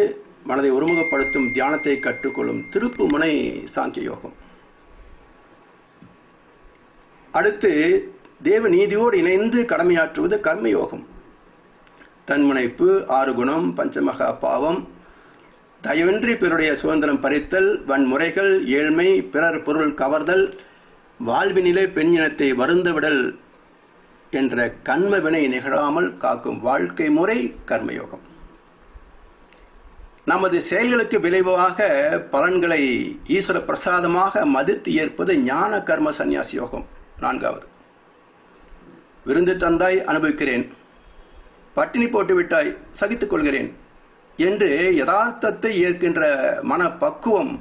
மனதை ஒருமுகப்படுத்தும் தியானத்தை கற்றுக்கொள்ளும் திருப்பு முனை சாங்கிய யோகம். அடுத்து தேவ நீதியோடு இணைந்து கடமையாற்றுவது கர்மயோகம். தன்முனைப்பு, 6 குணம், பஞ்சமகா பாவம், தயவின்றி பிறருடைய சுதந்திரம் பறித்தல், வன்முறைகள், ஏழ்மை, பிறர் பொருள் கவர்தல், வாழ்வினிலே பெண் இனத்தை வருந்தவிடல் என்ற கண்ம வினை நிகழாமல் காக்கும் வாழ்க்கை முறை கர்மயோகம். நமது செயல்களுக்கு விளைவாக பலன்களை ஈஸ்வர பிரசாதமாக மதித்து ஏற்பது ஞான கர்ம சந்நியாசி யோகம். 4வது, விருந்து தந்தாய் அனுபவிக்கிறேன், பட்டினி போட்டு விட்டாய் சகித்துக் கொள்கிறேன் என்று யதார்த்தத்தை ஏற்கின்ற மனப்பக்குவம்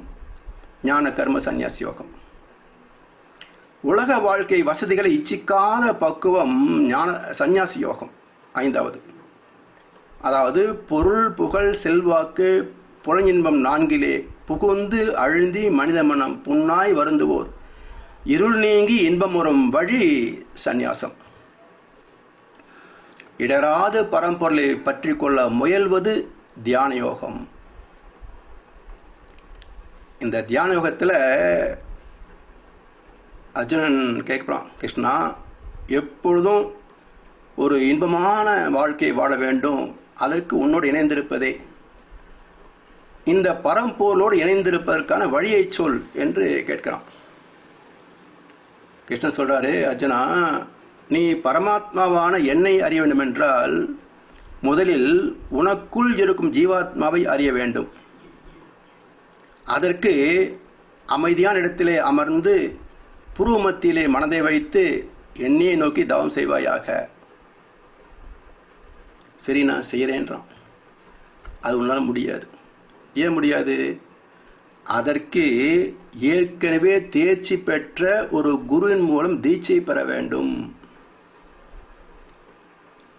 ஞான கர்ம சந்நியாசி யோகம். உலக வாழ்க்கை வசதிகளை இச்சிக்காத பக்குவம் ஞான சந்நியாசி யோகம். 5வது, அதாவது பொருள், புகழ், செல்வாக்கு, புலனின்பம் 4லே புகுந்து அழுந்தி மனித மனம் புண்ணாய் வருந்துவோர் இருள் நீங்கி இன்பம் வரும் வழி சந்நியாசம். இடராது பரம்பொருளை பற்றி கொள்ள முயல்வது தியான யோகம். இந்த தியான யோகத்தில் அர்ஜுனன் கேட்குறான், கிருஷ்ணா, எப்பொழுதும் ஒரு இன்பமான வாழ்க்கை வாழ வேண்டும், அதற்கு உன்னோடு இணைந்திருப்பதே, இந்த பரம்பொருளோடு இணைந்திருப்பதற்கான வழியை சொல் என்று கேட்கிறான். கிருஷ்ணன் சொல்கிறாரு, அர்ஜுனா, நீ பரமாத்மாவான என்னை அறிய வேண்டும் என்றால் முதலில் உனக்குள் இருக்கும் ஜீவாத்மாவை அறிய வேண்டும். அதற்கு அமைதியான இடத்திலே அமர்ந்து புருவ மத்தியிலே மனதை வைத்து என்னையை நோக்கி தவம் செய்வாயாக. சரி, நான் செய்கிறேன்றான். அது உன்னால் முடியாது. ஏன் முடியாது? அதற்கு ஏற்கனவே தேர்ச்சி பெற்ற ஒரு குருவின் மூலம் தீட்சை பெற வேண்டும்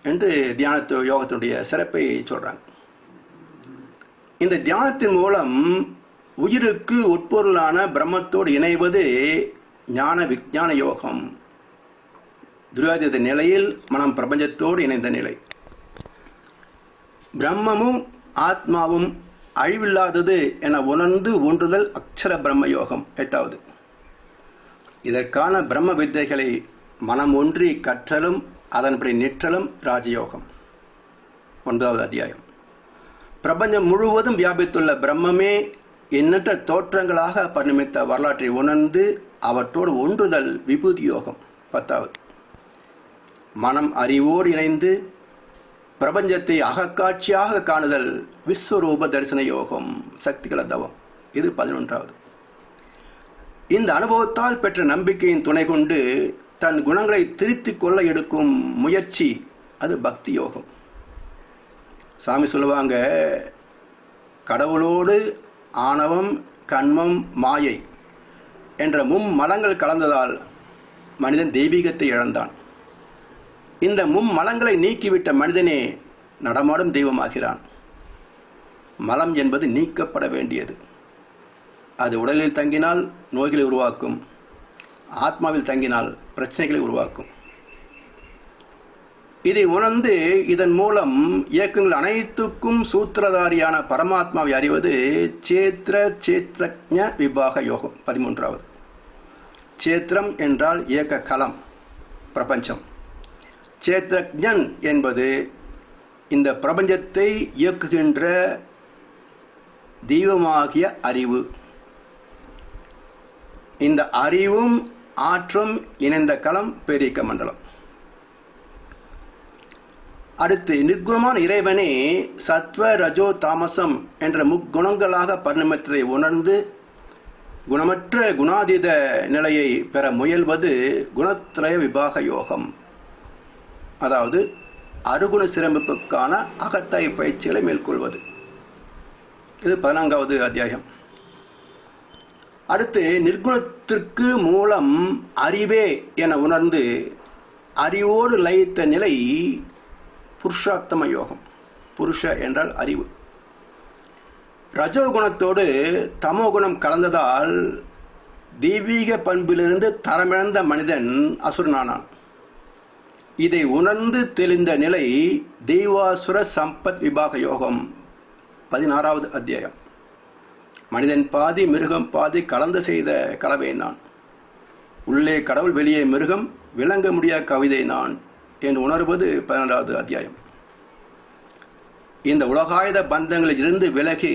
என்று தியான யோகத்தினுடைய சிறப்பை சொல்கிறாங்க. இந்த தியானத்தின் மூலம் உயிருக்கு உட்பொருளான பிரம்மத்தோடு இணைவது ஞான விஞ்ஞான யோகம். துரியாதீத நிலையில் மனம் பிரபஞ்சத்தோடு இணைந்த நிலை. பிரம்மமும் ஆத்மாவும் அழிவில்லாதது என உணர்ந்து ஒன்றுதல் அக்ஷர பிரம்ம யோகம். 8வது, இதற்கான பிரம்ம வித்தைகளை மனம் ஒன்றி கற்றலும் அதன்படி நிற்றலும் ராஜயோகம். 9வது அத்தியாயம். பிரபஞ்சம் முழுவதும் வியாபித்துள்ள பிரம்மமே எண்ணற்ற தோற்றங்களாக பரிணமித்த வரலாற்றை உணர்ந்து அவற்றோடு ஒன்றுதல் விபூதி யோகம். 10வது, மனம் அறிவோடு இணைந்து பிரபஞ்சத்தை அகக்காட்சியாக காணுதல் விஸ்வரூப தரிசன யோகம், சக்திகள தவம். இது 11வது. இந்த அனுபவத்தால் பெற்ற நம்பிக்கையின் துணை கொண்டு தன் குணங்களை திருத்திக் கொள்ள எடுக்கும் முயற்சி, அது பக்தி யோகம். சாமி சொல்லுவாங்க, கடவுளோடு ஆணவம், கண்மம், மாயை என்ற மும்மலங்கள் கலந்ததால் மனிதன் தெய்வீகத்தை இழந்தான். இந்த மும்மலங்களை நீக்கிவிட்ட மனிதனே நடமாடும் தெய்வமாகிறான். மலம் என்பது நீக்கப்பட வேண்டியது. அது உடலில் தங்கினால் நோய்களை உருவாக்கும், ஆத்மாவில் தங்கினால் பிரச்சனைகளை உருவாக்கும். இதை உணர்ந்து இதன் மூலம் இயக்கங்கள் அனைத்துக்கும் சூத்திரதாரியான பரமாத்மாவை அறிவது சேத்திரஜ்ஞ விபாக யோகம். 13வது. சேத்திரம் என்றால் இயக்க களம், பிரபஞ்சம். சேத்திரஜன் என்பது இந்த பிரபஞ்சத்தை இயக்குகின்ற தெய்வமாகிய அறிவு. இந்த அறிவும் ஆற்றும் இணைந்த களம் பேரிக்க மண்டலம். அடுத்து நிர்குணமான இறைவனே சத்வ, ரஜோ, தாமசம் என்ற முக்குணங்களாக பரிணமித்ததை உணர்ந்து குணமற்ற குணாதீத நிலையை பெற முயல்வது குணத்ரய விபாக யோகம். அதாவது அருகுண சிரமிப்புக்கான அகத்தாய் பயிற்சிகளை மேற்கொள்வது. இது 14வது அத்தியாயம். அடுத்து நிர்குணத்திற்கு மூலம் அறிவே என உணர்ந்து அறிவோடு லயித்த நிலை புருஷார்த்தம யோகம். புருஷ என்றால் அறிவு. ரஜோகுணத்தோடு தமோகுணம் கலந்ததால் தெய்வீக பண்பிலிருந்து தரமிழந்த மனிதன் அசுரனானான். இதை உணர்ந்து தெளிந்த நிலை தெய்வாசுர சம்பத் விபாக யோகம் 16வது அத்தியாயம். மனிதன் பாதி மிருகம் பாதி கலந்து செய்த கலவை நான், உள்ளே கடவுள் வெளியே மிருகம், விளங்க முடியாத கவிதை நான் என்று உணர்வது 16வது அத்தியாயம். இந்த உலகாயுத பந்தங்களில் இருந்து விலகி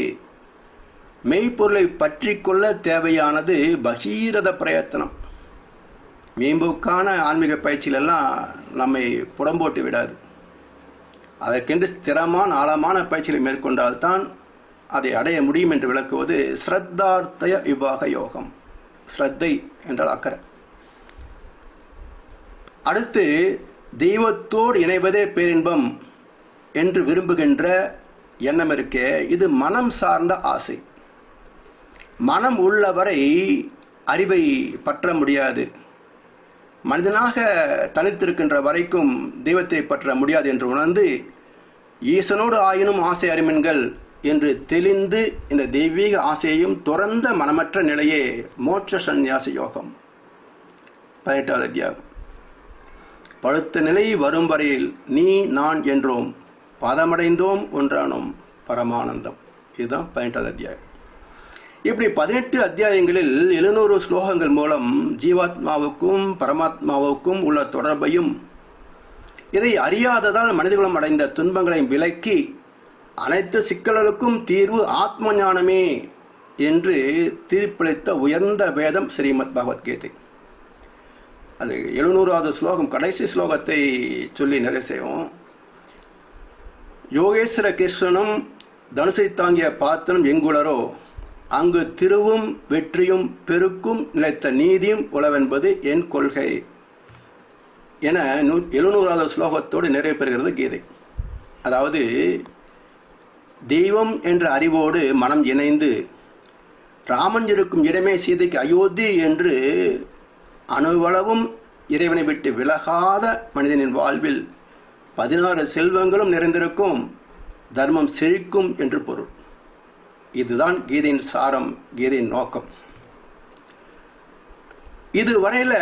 மெய்ப்பொருளை பற்றி கொள்ள தேவையானது பகீரத பிரயத்தனம். மேம்போக்கான ஆன்மீக பயிற்சியிலெல்லாம் நம்மை புறம்போட்டு விடாது. அதற்கென்று ஸ்திரமான ஆழமான பயிற்சிகளை மேற்கொண்டால்தான் அதை அடைய முடியும் என்று விளக்குவது ஸ்ரத்தார்த்தய விபாக யோகம். ஸ்ரத்தை என்றால் அக்கறை. அடுத்து தெய்வத்தோடு இணைவதே பேரின்பம் என்று விரும்புகின்ற எண்ணம் இருக்கே, இது மனம் சார்ந்த ஆசை. மனம் உள்ளவரை அறிவை பற்ற முடியாது. மனிதனாக தனித்திருக்கின்ற வரைக்கும் தெய்வத்தை பற்ற முடியாது என்று உணர்ந்து ஈசனோடு ஆயினும் ஆசை அறிமின்கள் என்று தெளிந்து இந்த தெய்வீக ஆசையையும் துறந்த மனமற்ற நிலையே மோட்ச சந்நியாச யோகம் 18வது அத்தியாயம். பழுத்த நிலை வரும் வரையில் நீ நான் என்றோம், பதமடைந்தோம் ஒன்றானோம் பரமானந்தம். இதுதான் 18வது அத்தியாயம். இப்படி 18 அத்தியாயங்களில் 700 ஸ்லோகங்கள் மூலம் ஜீவாத்மாவுக்கும் பரமாத்மாவுக்கும் உள்ள தொடர்பையும், இதை அறியாததால் மனிதகுலம் அடைந்த துன்பங்களை விலக்கி அனைத்து சிக்கல்களுக்கும் தீர்வு ஆத்ம ஞானமே என்று தீர்ப்பளித்த உயர்ந்த வேதம் ஸ்ரீமத் பகவத்கீதை. அது 700வது ஸ்லோகம், கடைசி ஸ்லோகத்தை சொல்லி நிறைவு செய்வோம். யோகேஸ்வர கிருஷ்ணனும் தனுசை தாங்கிய பாத்திரம் எங்குளரோ, அங்கு திருவும் வெற்றியும் பெருக்கும் நிலைத்த நீதியும் உளவென்பது என் கொள்கை என 700வது ஸ்லோகத்தோடு நிறைவு பெறுகிறது கீதை. அதாவது தெய்வம் என்ற அறிவோடு மனம் இணைந்து ராமன் இருக்கும் இடமே சீதைக்கு அயோத்தி என்று அணுவளவும் இறைவனை விட்டு விலகாத மனிதனின் வாழ்வில் 16 செல்வங்களும் நிறைந்திருக்கும், தர்மம் செழிக்கும் என்று பொருள். இதுதான் கீதையின் சாரம், கீதையின் நோக்கம். இதுவரையில்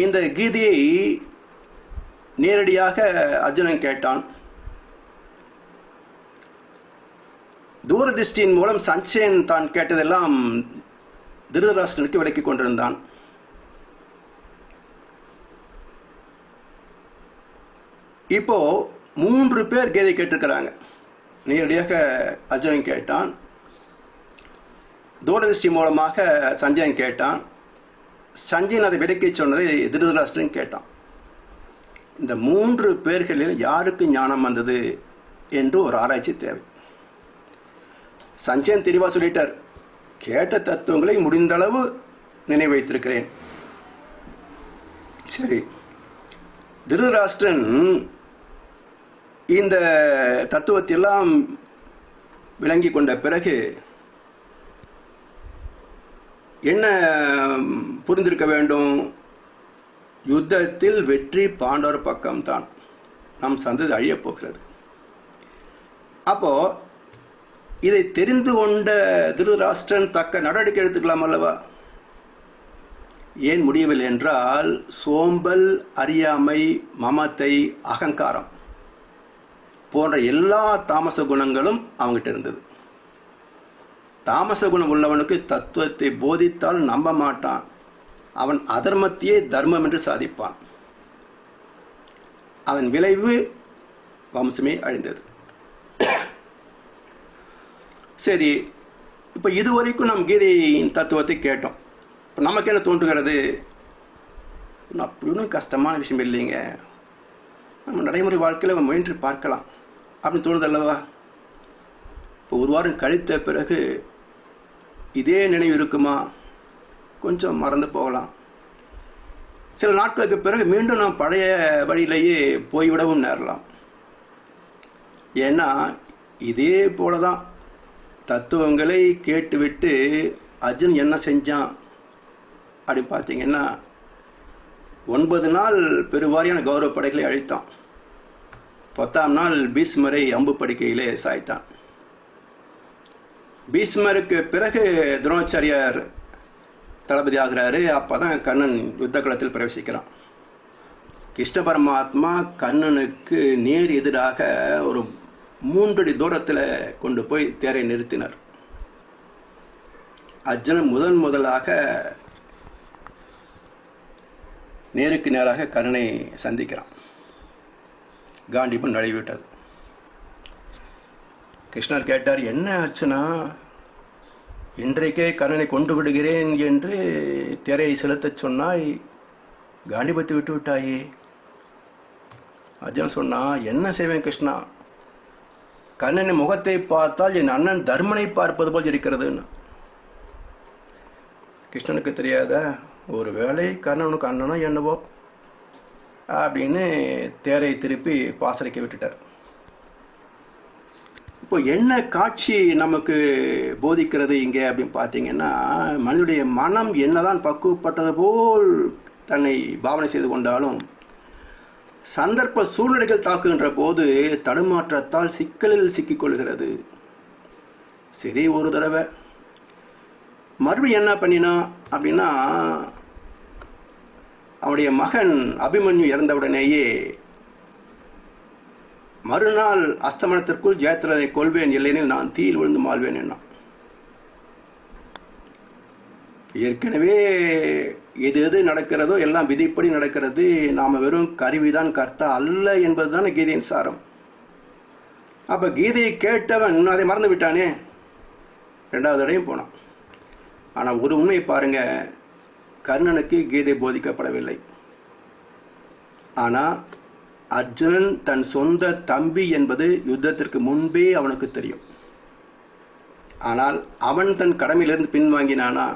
இந்த கீதையை நேரடியாக அர்ஜுனன் கேட்டான். தூரதிஷ்டியின் மூலம் சஞ்சயன் தான் கேட்டதெல்லாம் திருதராஷ்டிரனுக்கு விளக்கி கொண்டிருந்தான். இப்போ 3 பேர் கீதை கேட்டிருக்கிறாங்க. நேரடியாக அர்ஜுனன் கேட்டான், தூரதிஷ்டி மூலமாக சஞ்சயன் கேட்டான், சஞ்சயன் அதை விளக்கி சொன்னதை திருதராஷ்டிரன் கேட்டான். இந்த 3 பேர்களில் யாருக்கு ஞானம் வந்தது என்று ஒரு ஆராய்ச்சி தேவை. சஞ்சயன் தெளிவாக சொல்லிட்டார், கேட்ட தத்துவங்களை முடிந்தளவு நினைவு வைத்திருக்கிறேன். சரி, திருதராஷ்டிரன் இந்த தத்துவத்தையெல்லாம் விளங்கி கொண்ட பிறகு என்ன புரிந்திருக்க வேண்டும்? யுத்தத்தில் வெற்றி பாண்டவர் பக்கம்தான், நம் சந்ததி அழியப் போகிறது. அப்போ இதை தெரிந்து கொண்ட திருதராஷ்டிரன் தக்க நடவடிக்கை எடுத்துக்கலாம் அல்லவா? ஏன் முடியவில்லை என்றால், சோம்பல், அறியாமை, மமத்தை, அகங்காரம் போன்ற எல்லா தாமச குணங்களும் அவங்ககிட்ட இருந்தது. தாமச குணம் உள்ளவனுக்கு தத்துவத்தை போதித்தால் நம்ப மாட்டான். அவன் அதர்மத்தையே தர்மம் என்று சாதிப்பான். அதன் விளைவு வம்சமே அழிந்தது. சரி, இப்போ இதுவரைக்கும் நம் கீதையின் தத்துவத்தை கேட்டோம். இப்போ நமக்கு என்ன தோன்றுகிறது? அப்படி ஒன்றும் கஷ்டமான விஷயம் இல்லைங்க, நம்ம நடைமுறை வாழ்க்கையில் முயன்று பார்க்கலாம் அப்படின்னு தோணுது அல்லவா? இப்போ 1 வாரம் கழித்த பிறகு இதே நினைவு இருக்குமா? கொஞ்சம் மறந்து போகலாம். சில நாட்களுக்கு பிறகு மீண்டும் நாம் பழைய வழியிலேயே போய்விடவும் நேரலாம். ஏன்னா இதே போல தான் தத்துவங்களை கேட்டுவிட்டு அர்ஜுன் என்ன செஞ்சான் அப்படின்னு பார்த்தீங்கன்னா, 9 நாள் பெருவாரியான கௌரவ படைகளை அழித்தான். 10ஆம் நாள் பீஷ்மரை அம்பு படுக்கையிலே சாய்த்தான். பீஷ்மருக்கு பிறகு துரோணாச்சாரியார் தளபதி ஆகிறாரு. அப்போ தான் கர்ணன் யுத்த களத்தில் பிரவேசிக்கிறான். கிருஷ்ண பரமாத்மா கண்ணனுக்கு நேர் எதிராக ஒரு 3 அடி தூரத்தில் கொண்டு போய் தேரை நிறுத்தினார். அர்ஜுனன் முதலாக நேருக்கு நேராக கண்ணனை சந்திக்கிறான். காண்டீபம் நழுவிவிட்டது. கிருஷ்ணர் கேட்டார், என்ன அர்ஜுனா, இன்றைக்கே கண்ணனை கொண்டு விடுகிறேன் என்று தேரை செலுத்தச் சொன்னாய், காண்டிபத்தை விட்டு விட்டாயே. அர்ஜுனன் சொன்னா, என்ன செய்வேன் கிருஷ்ணா, கண்ணனின் முகத்தை பார்த்தால் என் அண்ணன் தர்மனை பார்ப்பது போல் இருக்கிறதுன்னு. கிருஷ்ணனுக்கு தெரியாத, ஒரு வேளை கண்ணனுக்கு அண்ணனோ என்னவோ அப்படின்னு தேரை திருப்பி பாசறைக்க விட்டுட்டார். இப்போ என்ன காட்சி நமக்கு போதிக்கிறது இங்கே அப்படின்னு பார்த்தீங்கன்னா, மனிதனுடைய மனம் என்னதான் பக்குவப்பட்டது போல் தன்னை பாவனை செய்து கொண்டாலும் சந்தர்ப்ப சூழ்நிலைகள் தாக்குகின்ற போது தடுமாற்றத்தால் சிக்கலில் சிக்கிக்கொள்கிறது. சரி, ஒரு தடவை மறுபடியும் என்ன பண்ணினா அப்படின்னா, அவனுடைய மகன் அபிமன்யு இறந்தவுடனேயே மறுநாள் அஸ்தமனத்திற்குள் ஜெயத்ரதை கொள்வேன், இல்லையெனில் நான் தீயில் விழுந்து மாள்வேன் என்ன. ஏற்கனவே எது எது நடக்கிறதோ எல்லாம் விதிப்படி நடக்கிறது, நாம் வெறும் கருவிதான், கர்த்தா அல்ல என்பது தான் கீதையின் சாரம். அப்போ கீதையை கேட்டவன் அதை மறந்து விட்டானே, 2வது தடையும் போனான். ஆனால் ஒரு உண்மையை பாருங்க, கர்ணனுக்கு கீதை போதிக்கப்படவில்லை. ஆனால் அர்ஜுனன் தன் சொந்த தம்பி என்பது யுத்தத்திற்கு முன்பே அவனுக்கு தெரியும். ஆனால் அவன் தன் கடமையிலிருந்து பின்வாங்கினானா?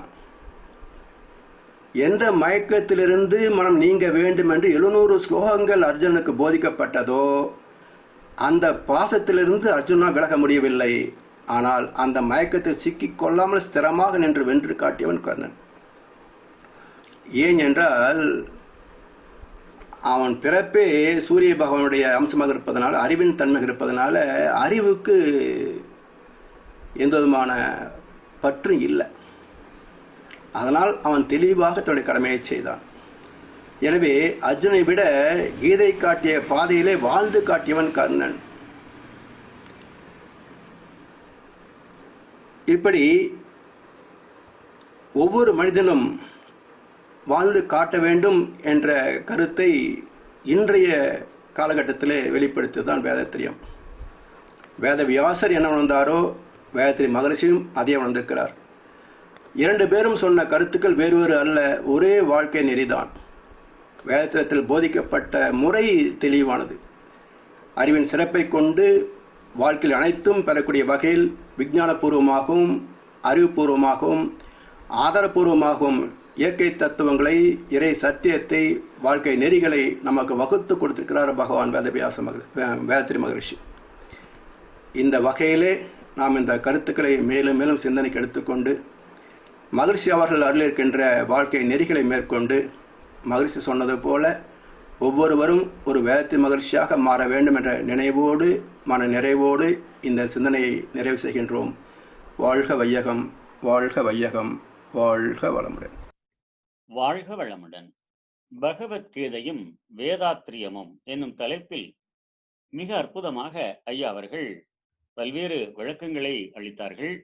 எந்த மயக்கத்திலிருந்து மனம் நீங்க வேண்டும் என்று 700 ஸ்லோகங்கள் அர்ஜுனுக்கு போதிக்கப்பட்டதோ அந்த பாசத்திலிருந்து அர்ஜுனா விலக முடியவில்லை. ஆனால் அந்த மயக்கத்தில் சிக்கிக்கொள்ளாமல் ஸ்திரமாக நின்று வென்று காட்டியவன் கர்ணன். ஏன் என்றால் அவன் பிறப்பே சூரிய பகவானுடைய அம்சமாக இருப்பதனால, அறிவின் தன்மை இருப்பதனால அறிவுக்கு எந்த விதமான பற்றும் இல்லை. அதனால் அவன் தெளிவாக தன்னுடைய கடமையை செய்தான். எனவே அர்ஜுனை விட கீதை காட்டிய பாதையிலே வாழ்ந்து காட்டியவன் கர்ணன். இப்படி ஒவ்வொரு மனிதனும் வாழ்ந்து காட்ட வேண்டும் என்ற கருத்தை இன்றைய காலகட்டத்திலே வெளிப்படுத்தியதுதான் வேதத்திரியம். வேத வியாசர் என்ன உணர்ந்தாரோ வேதத்திரி மகரிஷியும் அதே உணர்ந்திருக்கிறார். 2 பேரும் சொன்ன கருத்துக்கள் வேறு வேறு அல்ல, ஒரே வாழ்க்கை நெறிதான். வேதத்திரத்தில் போதிக்கப்பட்ட முறை தெளிவானது. அறிவின் சிறப்பை கொண்டு வாழ்க்கையில் அனைத்தும் பெறக்கூடிய வகையில் விஞ்ஞானபூர்வமாகவும் அறிவுபூர்வமாகவும் ஆதாரபூர்வமாகவும் இயற்கை தத்துவங்களை, இறை சத்தியத்தை, வாழ்க்கை நெறிகளை நமக்கு வகுத்து கொடுத்திருக்கிறார் பகவான் வேதத்திரி மகரிஷி. இந்த வகையிலே நாம் இந்த கருத்துக்களை மேலும் மேலும் சிந்தனைக்கு எடுத்துக்கொண்டு மகரிஷி அவர்கள் அருளிருக்கின்ற வாழ்க்கை நெறிகளை மேற்கொண்டு மகரிஷி சொன்னது போல ஒவ்வொருவரும் ஒரு வேதத்திரி மகரிஷியாக மாற வேண்டும் என்ற நினைவோடு மன நிறைவோடு இந்த சிந்தனையை நிறைவு செய்கின்றோம். வாழ்க வையகம், வாழ்க வையகம், வாழ்க வளமுடன்.
வாழ்க வளமுடன். பகவத்கீதையும் வேதாத்திரியமும் என்னும் தலைப்பில் மிக அற்புதமாக ஐயா அவர்கள் பல்வேறு விளக்கங்களை அளித்தார்கள்.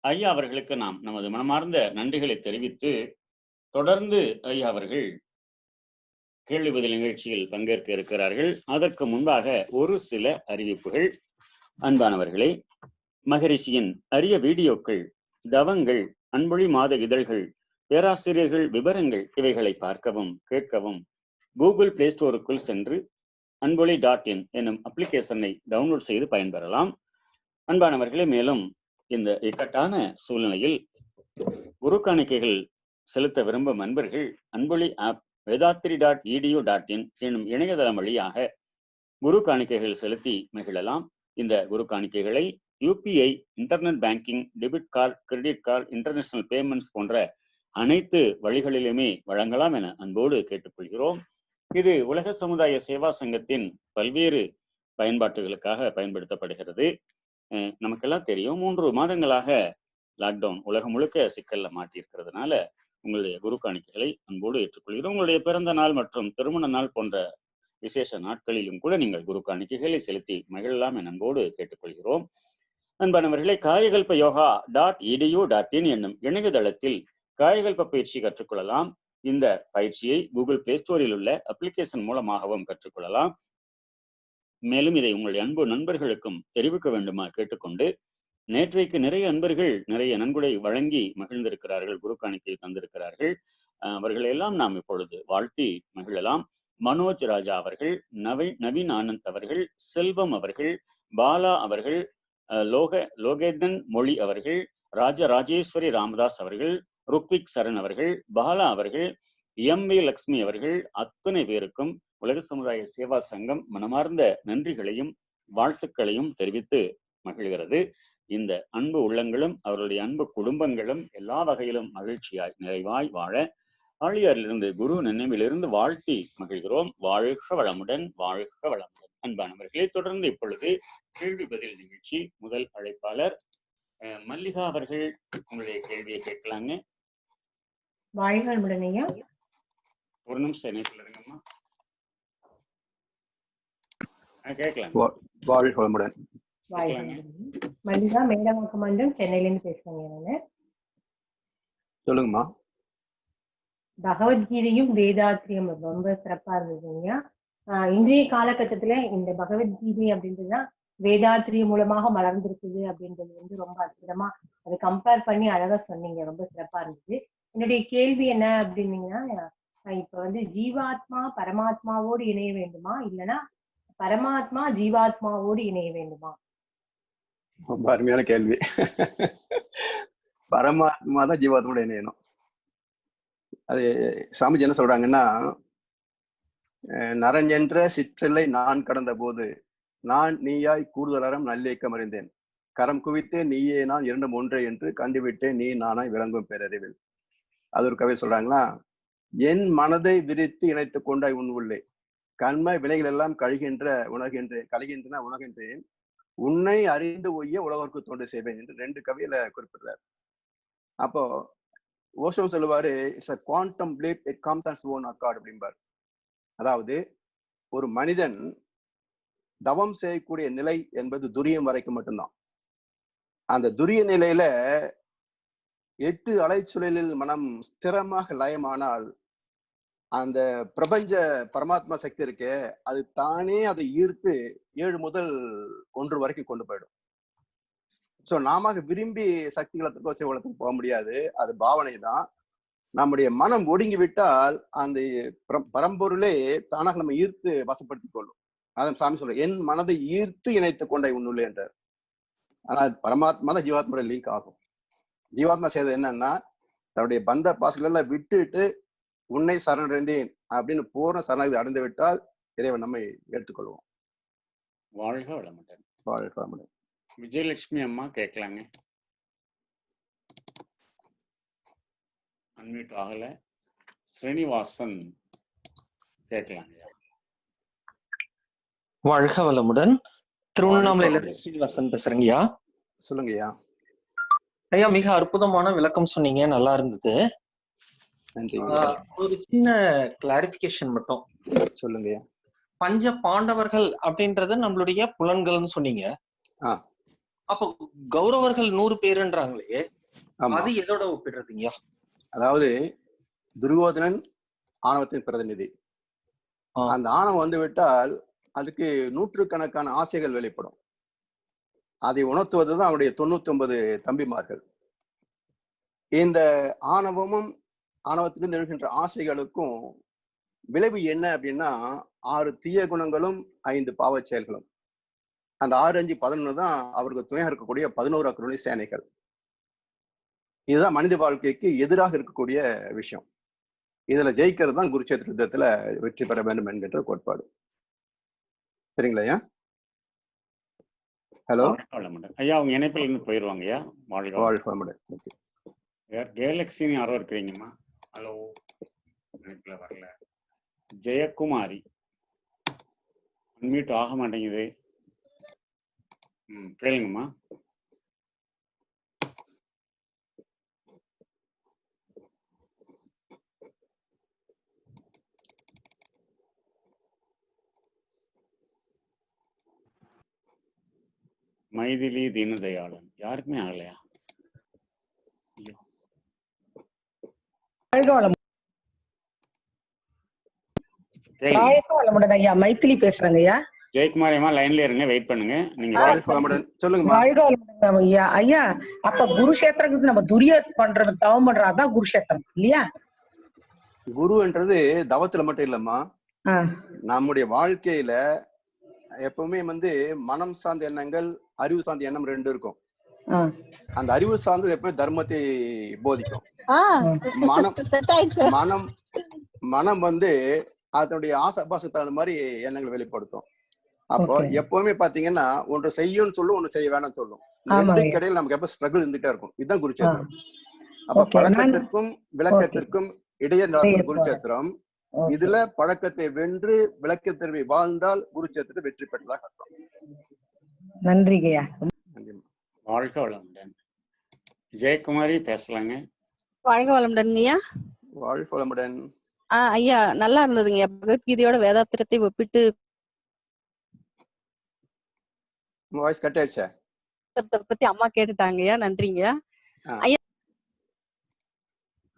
ஐயா அவர்களுக்கு நாம் நமது மனமார்ந்த நன்றிகளை தெரிவித்து, தொடர்ந்து ஐயா அவர்கள் கேள்வி பதில் நிகழ்ச்சியில் பங்கேற்க இருக்கிறார்கள். அதற்கு முன்பாக ஒரு சில அறிவிப்புகள். அன்பானவர்களே, மகரிஷியின் அரிய வீடியோக்கள், தவங்கள், அன்பொழி மாத இதழ்கள், பேராசிரியர்கள் விவரங்கள் இவைகளை பார்க்கவும் கேட்கவும் கூகுள் பிளே ஸ்டோருக்குள் சென்று anboli.in என்னும் அப்ளிகேஷனை டவுன்லோட் செய்து பயன்பெறலாம். அன்பானவர்களே, மேலும் இந்த இக்கட்டான சூழ்நிலையில் குரு காணிக்கைகள் செலுத்த விரும்பும் அன்பர்கள் அன்பொழி ஆப் vedhathiri.edu.in என்னும் இணையதளம் வழியாக குரு காணிக்கைகள் செலுத்தி மகிழலாம். இந்த குரு காணிக்கைகளை UPI, internet banking, debit card, credit card, international payments போன்ற அனைத்து வழிகளிலுமே வழங்கலாம் என அன்போடு கேட்டுக்கொள்கிறோம். இது உலக சமுதாய சேவா சங்கத்தின் பல்வேறு பயன்பாட்டுகளுக்காக பயன்படுத்தப்படுகிறது. நமக்கெல்லாம் தெரியும், 3 மாதங்களாக லாக்டவுன் உலகம் முழுக்க சிக்கல்ல மாட்டியிருக்கிறதுனால உங்களுடைய குரு காணிக்கைகளை அன்போடு ஏற்றுக்கொள்கிறோம். உங்களுடைய பிறந்த நாள் மற்றும் திருமண நாள் போன்ற விசேஷ நாட்களிலும் கூட நீங்கள் குரு காணிக்கைகளை செலுத்தி மகிழலாம் என அன்போடு கேட்டுக்கொள்கிறோம். அன்பானவர்களே, காயகல்ப யோகா .edu.in என்னும் இணையதளத்தில் காயகல்ப பயிற்சி கற்றுக்கொள்ளலாம். இந்த பயிற்சியை கூகுள் பிளே ஸ்டோரில் உள்ள அப்ளிகேஷன் மூலமாகவும் கற்றுக்கொள்ளலாம். மேலும் இதை உங்களுடைய அன்பு நண்பர்களுக்கும் தெரிவிக்க வேண்டுமா கேட்டுக்கொண்டு, நேற்றைக்கு நிறைய அன்பர்கள் நிறைய நன்கொடை வழங்கி மகிழ்ந்திருக்கிறார்கள், குரு காணிக்கை தந்திருக்கிறார்கள். அவர்களெல்லாம் நாம் இப்பொழுது வாழ்த்தி மகிழலாம். மனோஜ் ராஜா அவர்கள், நவீன் ஆனந்த் அவர்கள், செல்வம் அவர்கள், பாலா அவர்கள், லோகேதன் மொழி அவர்கள், ராஜேஸ்வரி ராமதாஸ் அவர்கள், ருக்விக் சரண் அவர்கள், பாலா அவர்கள், வி லக்ஷ்மி அவர்கள், அத்தனை பேருக்கும் உலக சமுதாய சேவா சங்கம் மனமார்ந்த நன்றிகளையும் வாழ்த்துக்களையும் தெரிவித்து மகிழ்கிறது. இந்த அன்பு உள்ளங்களும் அவருடைய அன்பு குடும்பங்களும் எல்லா வகையிலும் மகிழ்ச்சியாய் நிறைவாய் வாழ ஆழியாரிலிருந்து குரு நினைவிலிருந்து வாழ்த்தி மகிழ்கிறோம். வாழ்க வளமுடன், வாழ்க வளமுடன். அன்பானவர்களே, தொடர்ந்து இப்பொழுது கேள்வி பதில் நிகழ்ச்சி. முதல் அழைப்பாளர் மல்லிகா அவர்கள், உங்களுடைய கேள்வியை கேட்கலாங்க.
வாழ்க வளமுடன் ஐயா.
ஒரு நிமிஷம் இணைப்பில் இருங்கம்மா, கேட்கலாம்.
வாழ்க வளமுடன்.
மல்லிகா, மேடவாக்கம் மன்றம், சென்னையில இருந்து பேசுறேங்க. நானு
சொல்லுங்கம்மா.
பகவத்கீதையும் வேதாத்திரியம் ரொம்ப சிறப்பா இருந்ததுங்க. இன்றைய காலகட்டத்துல இந்த பகவத்கீதை அப்படின்றதுதான் வேதாத்திரியம் மூலமாக மலர்ந்திருக்குது அப்படின்றது வந்து ரொம்ப அற்புதமா அதை கம்பேர் பண்ணி அழகா சொன்னீங்க. ரொம்ப சிறப்பா இருந்தது. என்னுடைய கேள்வி என்ன அப்படின்னீங்கன்னா, இப்ப வந்து ஜீவாத்மா பரமாத்மாவோடு இணைய வேண்டுமா, இல்லைன்னா பரமாத்மா ஜீவாத்மாவோடு இணைய வேண்டுமா?
ரொம்ப அருமையான கேள்வி. பரமாத்மா தான் ஜீவாத்மாவோட இணையணும். அது சாமிஜி என்ன சொல்றாங்கன்னா, நரன் என்ற சிற்றில்லை நான் கடந்த போது நான் நீயாய் கூடுதலறம் நல்லியக்கம் அறிந்தேன், கரம் குவித்தே நீயே நான் இரண்டும் ஒன்றே என்று கண்டுவிட்டேன் நீ நானாய் விளங்கும் பேரறிவில். அது ஒரு கவி சொல்றாங்களா, என் மனதை விரித்து இணைத்துக் கொண்டாய் உன் உள்ளே, கண்மை வினைகள் எல்லாம் கழிகின்றன உணர்கின்றேன், உன்னை அறிந்து ஒய்ய உலகருக்கு தொண்டு செய்வேன் என்று 2 கவியில குறிப்பிடுறார். அப்போ ஓஷோ சொல்லுவாரு, it's a quantum leap, it comes on its own accord அப்படிம்பார். அதாவது ஒரு மனிதன் தவம் செய்யக்கூடிய நிலை என்பது துரியம் வரைக்கும் மட்டும்தான். அந்த துரிய நிலையில 8 அலைச்சுழலில் மனம் ஸ்திரமாக லயமானால் அந்த பிரபஞ்ச பரமாத்மா சக்தி இருக்கே, அது தானே அதை ஈர்த்து 7 முதல் 1 வரைக்கும் கொண்டு போயிடும். சோ நாம விரும்பி சக்திகளத்துக்கோ சிவலத்துக்கு போக முடியாது, அது பாவனை தான். நம்முடைய மனம் ஒடுங்கி விட்டால் அந்த பரம்பொருளே தானாக நம்ம ஈர்த்து வசப்படுத்திக் கொள்ளும். அதான் சாமி சொல்ற, என் மனதை ஈர்த்து இணைத்துக் கொண்ட உன்னுள்ளே என்றார். ஆனா பரமாத்மா தான் ஜீவாத்மாவோட லிங்க் ஆகும். ஜீவாத்மா செய்தது என்னன்னா, தன்னுடைய பந்த பாசங்கள் எல்லாம் விட்டுட்டு உன்னை சரணடைந்தேன் அப்படின்னு பூர்ண சரணாகதி அடைந்து விட்டால் இறைவன் நம்மை எடுத்துக்கொள்வோம்.
வாழ்க வளமுடன்.
வாழ்க வளமுடன்.
விஜயலட்சுமி அம்மா கேட்கலாங்க. அன்மியூட் ஆகல. ஸ்ரீனிவாசன் கேட்கலாங்க.
வாழ்க வளமுடன். திருவண்ணாமலையில ஸ்ரீனிவாசன் பேசுறேங்கய்யா.
சொல்லுங்கய்யா.
ஐயா, மிக அற்புதமான விளக்கம் சொன்னீங்க, நல்லா இருந்தது.
நன்றி.
ஒரு சின்ன கிளாரிபிகேஷன் மட்டும்
சொல்லுங்கய்யா.
பஞ்ச பாண்டவர்கள் அப்படின்றது நம்மளுடைய புலன்கள்னு சொன்னீங்க. அப்போ கௌரவர்கள் 100 பேருன்றாங்களே, அது எதோட ஒப்பிடுறதுங்கய்யா?
அதாவது துரியோதனன் ஆணவத்தின் பிரதிநிதி. அந்த ஆணவம் வந்து விட்டால் அதுக்கு 100கணக்கான ஆசைகள் வெளிப்படும். அதை உணர்த்துவதுதான் அவருடைய 99 தம்பிமார்கள். இந்த ஆணவமும் ஆணவத்திலிருந்து எழுகின்ற ஆசைகளுக்கும் விளைவு என்ன அப்படின்னா, 6 தீய குணங்களும் 5 பாவ செயல்களும். அந்த 6, 5, 11 தான் அவருக்கு துணையாக இருக்கக்கூடிய 11 அக்ரோனி சேனைகள். இதுதான் மனித வாழ்க்கைக்கு எதிராக இருக்கக்கூடிய விஷயம். இதுல ஜெயிக்கிறது தான் குருட்சேத்திர யுத்தத்துல வெற்றி பெற வேண்டும் என்கின்ற கோட்பாடு. சரிங்களா? ஹலோ
ஐயா, அவங்க இணைப்பில் இருந்து போயிருவாங்க ஐயா. கேலக்ஸின்னு யாரோ இருக்கிறீங்கம்மா. ஹலோ, இணைப்புல வரல. ஜெயக்குமாரி அன்மியூட் ஆக மாட்டேங்குது. கேளுங்கம்மா. மைதிலி தீனதயாளன் யாருக்குமே ஆகலையா? ஐயோ.
வாழ்க வளம்
கேளுங்க.
வாழ்க வளமுடன் ஐயா. மைத்திலி பேசுறேங்க ஐயா.
ஜெயக்குமார் அம்மா லைன்ல இருங்க, வெயிட் பண்ணுங்க. நீங்க
வாழ்க வளமுடன். சொல்லுங்கம்மா.
வாழ்க வளமுடன் ஐயா. ஐயா, அப்ப குருஷேத்திரத்துக்கு நம்ம துரிய பண்றது, தவம் பண்றது, அதான் குருஷேத்திரம் இல்லையா?
குருன்றது தவத்துல மட்டும் இல்லம்மா,
ஆ,
நம்முடைய வாழ்க்கையில எப்பவுமே மனம் சார்ந்த எண்ணங்கள், அறிவு சார்ந்த எண்ணம் ரெண்டு இருக்கும்.
ஆ,
அந்த அறிவு சார்ந்தது எப்பவுமே தர்மத்தை போதிக்கும். மனம் மனம் மனம் அதனுடைய ஆசபாசத்துக்கு தகுந்த மாதிரி எண்ணங்களை வெளிப்படுத்தும். அப்போ
ஓகே.
எப்பவுமே பாத்தீங்கன்னா ஒன்று செய்யும்னு சொல்லும், ஒன்று செய்ய வேணாம்னு சொல்லும். இந்த
ஆமாங்க.
ரெண்டுக்கு இடையில நமக்கு எப்ப ஸ்ட்ரகிள் இருந்துட்டே இருக்கும். இதுதான்
ஆ,
குருச்சேத்திரம். அப்ப
ஓகே. நான்
பழக்கத்திற்கும்
ஓகே.
விளக்கத்திற்கும் இடையே நடக்கும்
இடையே போறேன்.
குருச்சேத்திரம்.
ஓகே.
இதுல பழக்கத்தை வென்று விளக்கத்திற்கு வாழ்ந்தால் குருச்சேத்திரத்தை வெற்றி பெற்றதாக அர்த்தம்.
நன்றிங்க ஐயா.
நன்றிம்மா.
வாழ்க வளமுடன். ஜெயக்குமாரி பேசலாங்க.
வாழ்க வளமுடன்ங்கய்யா.
வாழ்க வளமுடன்.
ஐயா நல்லா இருந்ததுங்க. பகவத்கீதையோட வேதாத்திரத்தை ஒப்பிட்டு
வாய்ஸ் கட் ஆயிடுச்சா?
பத்தி அம்மா கேட்டுட்டாங்கய்யா. நன்றிங்க
ஆ.
ஐயா.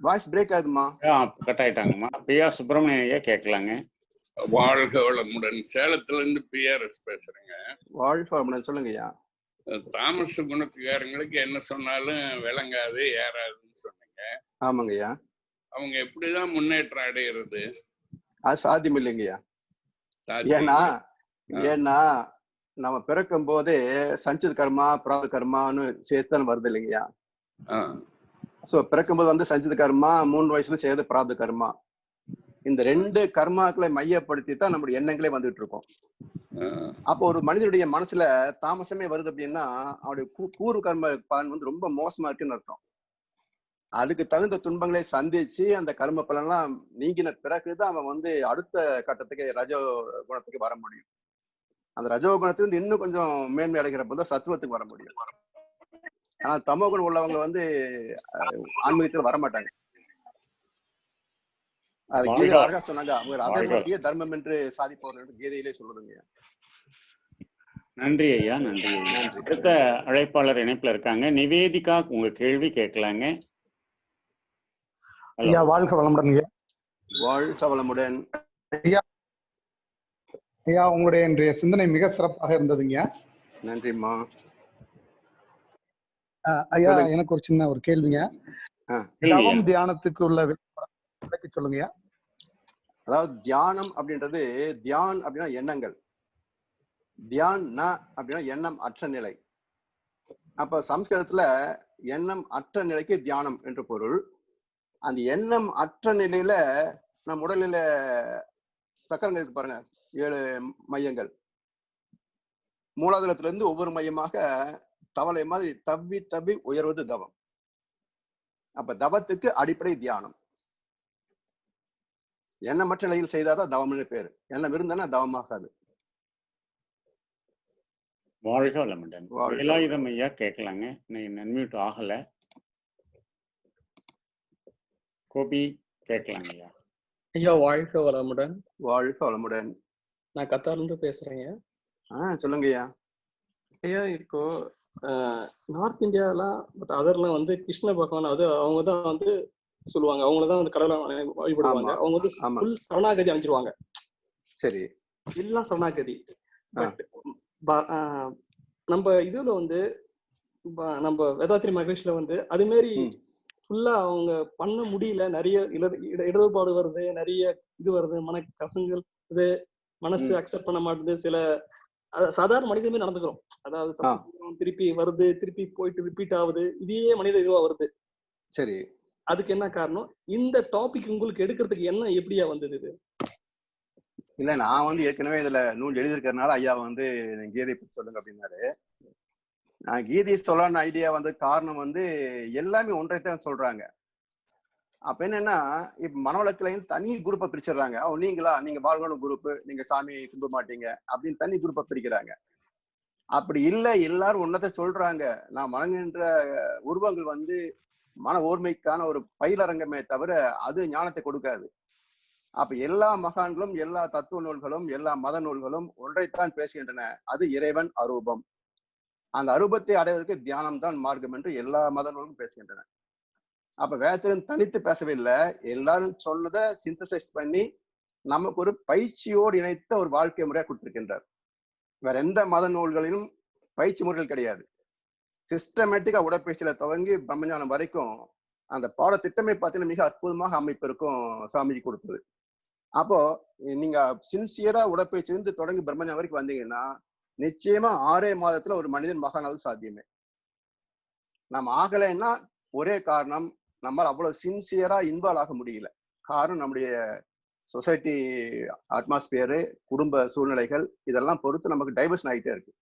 வாய்ஸ் பிரேக் ஆகுதுமா.
கட் ஆயிட்டாங்கம்மா. பியா சுப்பிரமணியன் ஐயா கேட்கலாங்க.
வாழ்க வளமுடன். சேலத்துல இருந்து பிஆர்எஸ் பேசுறேங்க.
வாழ்க வளமுடன். சொல்லுங்கய்யா.
தாமச குணத்துக்காரங்களுக்கு என்ன சொன்னாலும் விளங்காது, ஏறாதுன்னு சொன்னீங்க.
ஆமாங்கய்யா.
அவங்க எப்படிதான் முன்னேற்றம் அடையிறது?
அது சாத்தியம் இல்லைங்கய்யா. ஏன்னா ஏன்னா நம்ம பிறக்கும் போதே சஞ்சித் கர்மா பிராத கர்மான்னு சேர்த்தான் வருது இல்லைங்கய்யா. சோ பிறக்கும் போது சஞ்சித் கர்மா, 3 வயசுல செய்யறது பிராத கர்மா. இந்த 2 கர்மாக்களை மையப்படுத்தி தான் நம்முடைய எண்ணங்களே வந்துட்டு இருக்கும். அப்போ ஒரு மனிதனுடைய மனசுல தாமசமே வருது அப்படின்னா அவனுடைய கூறு கர்ம பலன் ரொம்ப மோசமா இருக்குன்னு அர்த்தம். அதுக்கு தகுந்த துன்பங்களை சந்திச்சு அந்த கர்ம பலன்லாம் நீங்கின பிறகுதான் அவன் அடுத்த கட்டத்துக்கு ரஜோ குணத்துக்கு வர முடியும். அந்த ரஜோ குணத்துல இன்னும் கொஞ்சம் மேன்மை அடைகிற போது சத்துவத்துக்கு வர முடியும். ஆனா தமோ குணம் உள்ளவங்க ஆன்மீகத்துல வரமாட்டாங்க. அது கீதை அழகா சொன்னாங்க. அவங்க அதர்மத்தையே தர்மம் என்று சாதிப்பவர்கள் கீதையிலே சொல்லுதுங்க.
நன்றி ஐயா. நன்றி ஐயா. அடுத்த அழைப்பாளர் இணைப்புல இருக்காங்க. நிவேதிகா, உங்க கேள்வி கேட்கலாங்க.
ஐயா வாழ்க வளமுடன் ஐயா.
வாழ்க வளமுடன்.
ஐயா உங்களுடைய இன்றைய சிந்தனை மிக சிறப்பாக இருந்ததுங்க.
நன்றிம்மா.
ஐயா எனக்கு ஒரு சின்ன ஒரு கேள்விங்க. தவம் தியானத்துக்கு உள்ள விளக்கி சொல்லுங்க.
அதாவது தியானம் அப்படின்றது, தியான் அப்படின்னா எண்ணங்கள், தியான் அப்படின்னா எண்ணம் அற்ற நிலை. அப்ப சம்ஸ்கிருதத்துல எண்ணம் அற்ற நிலைக்கு தியானம் என்று பொருள். அந்த எண்ணம் அற்ற நிலையில நம் உடலில சக்கரங்கள் இருக்கு பாருங்க, 7 மையங்கள். மூலாதாரத்துல இருந்து ஒவ்வொரு மையமாக தவளை மாதிரி தவ்வி தவ்வி உயர்வது தவம். அப்ப தவத்துக்கு அடிப்படை தியானம். எண்ணமற்ற நிலையில் செய்தாதான் தவம்னு பேரு. எண்ணம் இருந்தானா தவமாகாது.
வாழ்க வளமுடன். வேலாயுதம் ஐயா கேட்கலாங்க. அன்மியூட் ஆகல. கோபி கேட்கலாங்க ஐயா.
ஐயா வாழ்க வளமுடன்.
வாழ்க வளமுடன்.
நான் கத்தார்ல இருந்து பேசுறேங்க.
சொல்லுங்க ஐயா.
ஐயா இப்போ நார்த் இந்தியாலாம் பட் அதர்லாம் கிருஷ்ண பகவான் அவங்க தான் சொல்லுவாங்க. அவங்களதான் கடவுளை வழிபடுவாங்க. அவங்க ஃபுல் சரணாகதி அணிஞ்சிருவாங்க.
சரி,
எல்லாம் சரணாகதி. பட் நம்ம இதுல நம்ம வேதாத்திரி மகரிஷில அது மாதிரி ஃபுல்லா அவங்க பண்ண முடியல. நிறைய இடர்பாடு வருது, நிறைய இது வருது, மன கசங்கள் இது, மனசு அக்செப்ட் பண்ண மாட்டேது. சில சாதாரண மனிதனுமே நடந்துக்கிறோம். அதாவது திருப்பி வருது, திருப்பி போயிட்டு ரிப்பீட் ஆகுது. இதே மனித இதுவா வருது.
சரி,
அதுக்கு என்ன காரணம்? இந்த டாபிக் உங்களுக்கு எடுக்கிறதுக்கு என்ன எப்படியா வந்தது இது?
இல்ல நான் ஏற்கனவே இதுல நூல் எழுதியிருக்கிறதுனால ஐயா கீதை பத்தி சொல்லுங்க அப்படின்னாரு. நான் கீதை சொல்லலான ஐடியா காரணம் எல்லாமே ஒன்றைத்தான் சொல்றாங்க. அப்ப என்னன்னா, இப்ப மனவளக்கலையும் தனி குரூப்பை பிரிச்சிடுறாங்க. நீங்க வாழ்கணும் குரூப், நீங்க சாமி கும்பிட மாட்டீங்க அப்படின்னு தனி குரூப்பை பிரிக்கிறாங்க. அப்படி இல்லை, எல்லாரும் ஒன்னதை சொல்றாங்க. நான் வணங்குகின்ற உருவங்கள் மன ஓர்மைக்கான ஒரு பயிலரங்கமே தவிர அது ஞானத்தை கொடுக்காது. அப்ப எல்லா மகான்களும், எல்லா தத்துவ நூல்களும், எல்லா மத நூல்களும் ஒன்றைத்தான் பேசுகின்றன. அது இறைவன் அரூபம். அந்த அரூபத்தை அடைவதற்கு தியானம் தான் மார்க்கம் என்று எல்லா மத நூல்களும் பேசுகின்றன. அப்ப வேதத்திலும் தனித்து பேசவே இல்லை, எல்லாரும் சொன்னதை சிந்தசைஸ் பண்ணி நமக்கு ஒரு பயிற்சியோடு இணைத்த ஒரு வாழ்க்கை முறையா கொடுத்திருக்கின்றார். வேற எந்த மத நூல்களிலும் பயிற்சி முறைகள் கிடையாது. சிஸ்டமேட்டிக்கா உடற்பயிற்சியில துவங்கி பிரம்மஞானம் வரைக்கும் அந்த பாடத்திட்டமே பார்த்தீங்கன்னா மிக அற்புதமாக அமைப்பு இருக்கும் சாமிஜி கொடுத்தது. அப்போ நீங்க சின்சியரா உடற்பயிற்சி இருந்து தொடங்கி பிரம்மஞானம் வரைக்கும் வந்தீங்கன்னா நிச்சயமா 6 மாதத்துல ஒரு மனிதன் மகானாவது சாத்தியமே. நம்ம ஆகலைன்னா ஒரே காரணம், நம்மால் அவ்வளவு சின்சியரா இன்வால்வ் ஆக முடியல. காரணம் நம்முடைய சொசைட்டி அட்மாஸ்பியரு, குடும்ப சூழ்நிலைகள் இதெல்லாம் பொறுத்து நமக்கு டைவர்ஷன் ஆகிட்டே இருக்கு.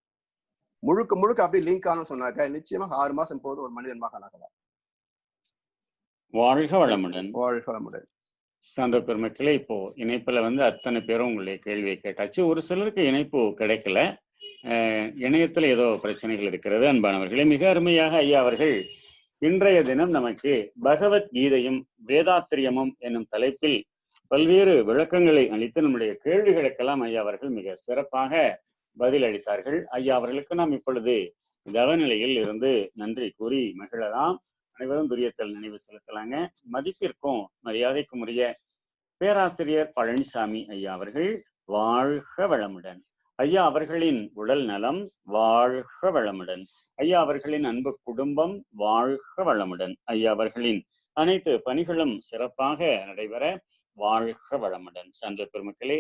முழுக்க முழுக்க அப்படி லிங்க் ஆனு சொன்னாக்க நிச்சயமாக 6 மாசம் போது ஒரு மனிதன் மகானாகலாம்.
வாழ்க வளமுடன்.
வாழ்க வளமுடன்.
சான்ற பெருமக்களே, இப்போ இணைப்புல அத்தனை பேரும் உங்களுடைய கேள்வியை கேட்டாச்சு. ஒரு சிலருக்கு இணைப்பு கிடைக்கல, இணையத்துல ஏதோ பிரச்சனைகள் இருக்கிறது. அன்பானவர்களே, மிக அருமையாக ஐயா அவர்கள் இன்றைய தினம் நமக்கு பகவத்கீதையும் வேதாத்திரியமும் என்னும் தலைப்பில் பல்வேறு விளக்கங்களை அளித்து நம்முடைய கேள்விகளுக்கெல்லாம் ஐயா அவர்கள் மிக சிறப்பாக பதில் அளித்தார்கள். ஐயா அவர்களுக்கு நாம் இப்பொழுது தவநிலையில் இருந்து நன்றி கூறி மகிழலாம். அனைவரும் துரியத்தில் நினைவு செலுத்தலாங்க. மதிப்பிற்கும் மரியாதைக்கும் உரிய பேராசிரியர் பழனிசாமி ஐயா அவர்கள் வாழ்க வளமுடன். ஐயா அவர்களின் உடல் நலம் வாழ்க வளமுடன். ஐயா அவர்களின் அன்பு குடும்பம் வாழ்க வளமுடன். ஐயா அவர்களின் அனைத்து பணிகளும் சிறப்பாக நடைபெற வாழ்க வளமுடன். சான்ற பெருமக்களே,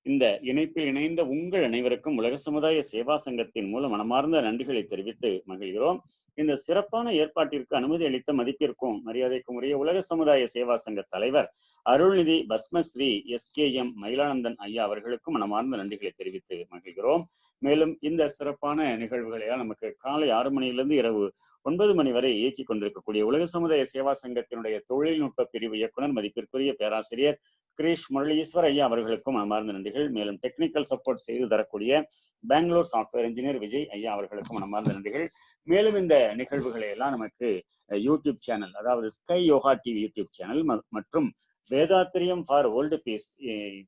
இந்த இணைப்பில் இணைந்த உங்கள் அனைவருக்கும் உலக சமுதாய சேவா சங்கத்தின் மூலம் மனமார்ந்த நன்றிகளை தெரிவித்து மகிழ்கிறோம். இந்த சிறப்பான ஏற்பாட்டிற்கு அனுமதி அளித்த மதிப்பிற்கும் மரியாதைக்கும் உரிய உலக சமுதாய சேவா சங்க தலைவர் அருள்நிதி பத்மஸ்ரீ SKM மயிலானந்தன் ஐயா அவர்களுக்கும் மனமார்ந்த நன்றிகளை தெரிவித்து மகிழ்கிறோம். மேலும் இந்த சிறப்பான நிகழ்வுகளையால் நமக்கு காலை 6 மணியிலிருந்து இரவு 9 மணி வரை இயக்கி கொண்டிருக்கக்கூடிய உலக சமுதாய சேவா சங்கத்தினுடைய தொழில்நுட்ப பிரிவு இயக்குனர் மதிப்பிற்குரிய பேராசிரியர் கிரீஷ் முரளீஸ்வர் ஐயா அவர்களுக்கும் மனமார்ந்த நன்றிகள். மேலும் டெக்னிக்கல் சப்போர்ட் செய்து தரக்கூடிய பெங்களூர் சாஃப்ட்வேர் இன்ஜினியர் விஜய் ஐயா அவர்களுக்கும் மனமார்ந்த நன்றிகள். மேலும் இந்த நிகழ்வுகளை எல்லாம் நமக்கு யூடியூப் சேனல், அதாவது sky yoga TV YouTube channel மற்றும் Vethathiriyam for world peace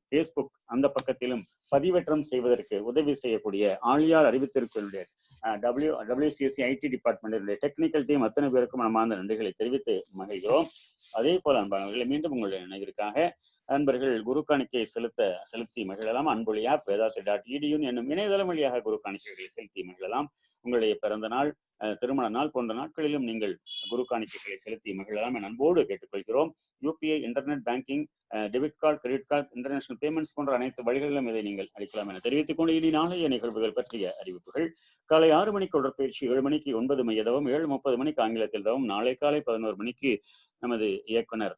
Facebook அந்த பக்கத்திலும் பதிவேற்றம் செய்வதற்கு உதவி செய்யக்கூடிய ஆழியார் அறிவித்திருக்களுடைய WCSC IT department technical team அத்தனை பேருக்கும் மனமார்ந்த நன்றிகளை தெரிவித்து மகிழ்கிறோம். அதே போல அன்பானவர்களை, மீண்டும் உங்களுடைய நினைவிற்காக அன்பர்கள் குரு காணிக்கை செலுத்தி மகிழலாம். அன்பொழி ஆப் வேதாத்ரி.edu என்னும் இணையதளம் வழியாக குரு காணிக்கைகளை செலுத்தி மகிழலாம். உங்களுடைய பிறந்த நாள், திருமண நாள் போன்ற நாட்களிலும் நீங்கள் குரு காணிக்கைகளை செலுத்தி மகிழலாம் என அன்போடு கேட்டுக்கொள்கிறோம். UPI, internet banking, debit card, credit card, international payments போன்ற அனைத்து வழிகளிலும் இதை நீங்கள் அளிக்கலாம் என தெரிவித்துக் கொண்டு இனி நாளைய நிகழ்வுகள் பற்றிய அறிவிப்புகள். காலை 6 மணிக்கு உடற்பயிற்சி, 7 மணிக்கு 9 மைய தவம், 7:30 மணிக்கு ஆங்கிலத்தில் தவம். நாளை காலை 11 மணிக்கு நமது இயக்குனர்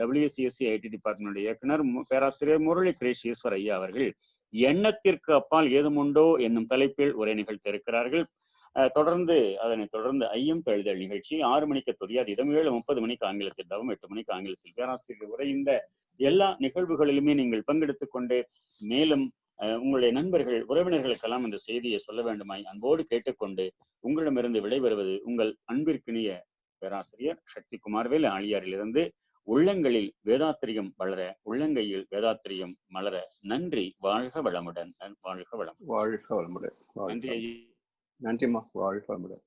WCSC IT டிபார்ட்மெண்ட் இயக்குனர் பேராசிரியர் முரளி கிரேஷ் ஈஸ்வர் ஐயா அவர்கள் எண்ணத்திற்கு அப்பால் ஏதுமுண்டோ என்னும் தலைப்பில் உரை நிகழ்த்த இருக்கிறார்கள். அதனைத் தொடர்ந்து ஐயம் தழுதல் நிகழ்ச்சி 6 மணிக்கு துரியாதீதம், 7:30 மணிக்கு ஆங்கிலத்தில் தவம், 8 மணிக்கு ஆங்கிலத்தில் பேராசிரியர் உரை. இந்த எல்லா நிகழ்வுகளிலுமே நீங்கள் பங்கெடுத்துக் கொண்டு மேலும் உங்களுடைய நண்பர்கள் உறவினர்களுக்கெல்லாம் இந்த செய்தியை சொல்ல வேண்டுமாய் அன்போடு கேட்டுக்கொண்டு உங்களிடமிருந்து விடைபெறுவது உங்கள் அன்பிற்கினிய பேராசிரியர் சக்திகுமார் வேல் ஆழியாரிலிருந்து. உள்ளங்களில் வேதாத்திரியம் வளர, உள்ளங்கையில் வேதாத்திரியம் மலர. நன்றி. வாழ்க வளமுடன். வாழ்க வளமுடன்.
வாழ்க வளமுடன்.
நன்றி.
நன்றிம்மா. வாழ்க வளமுடன்.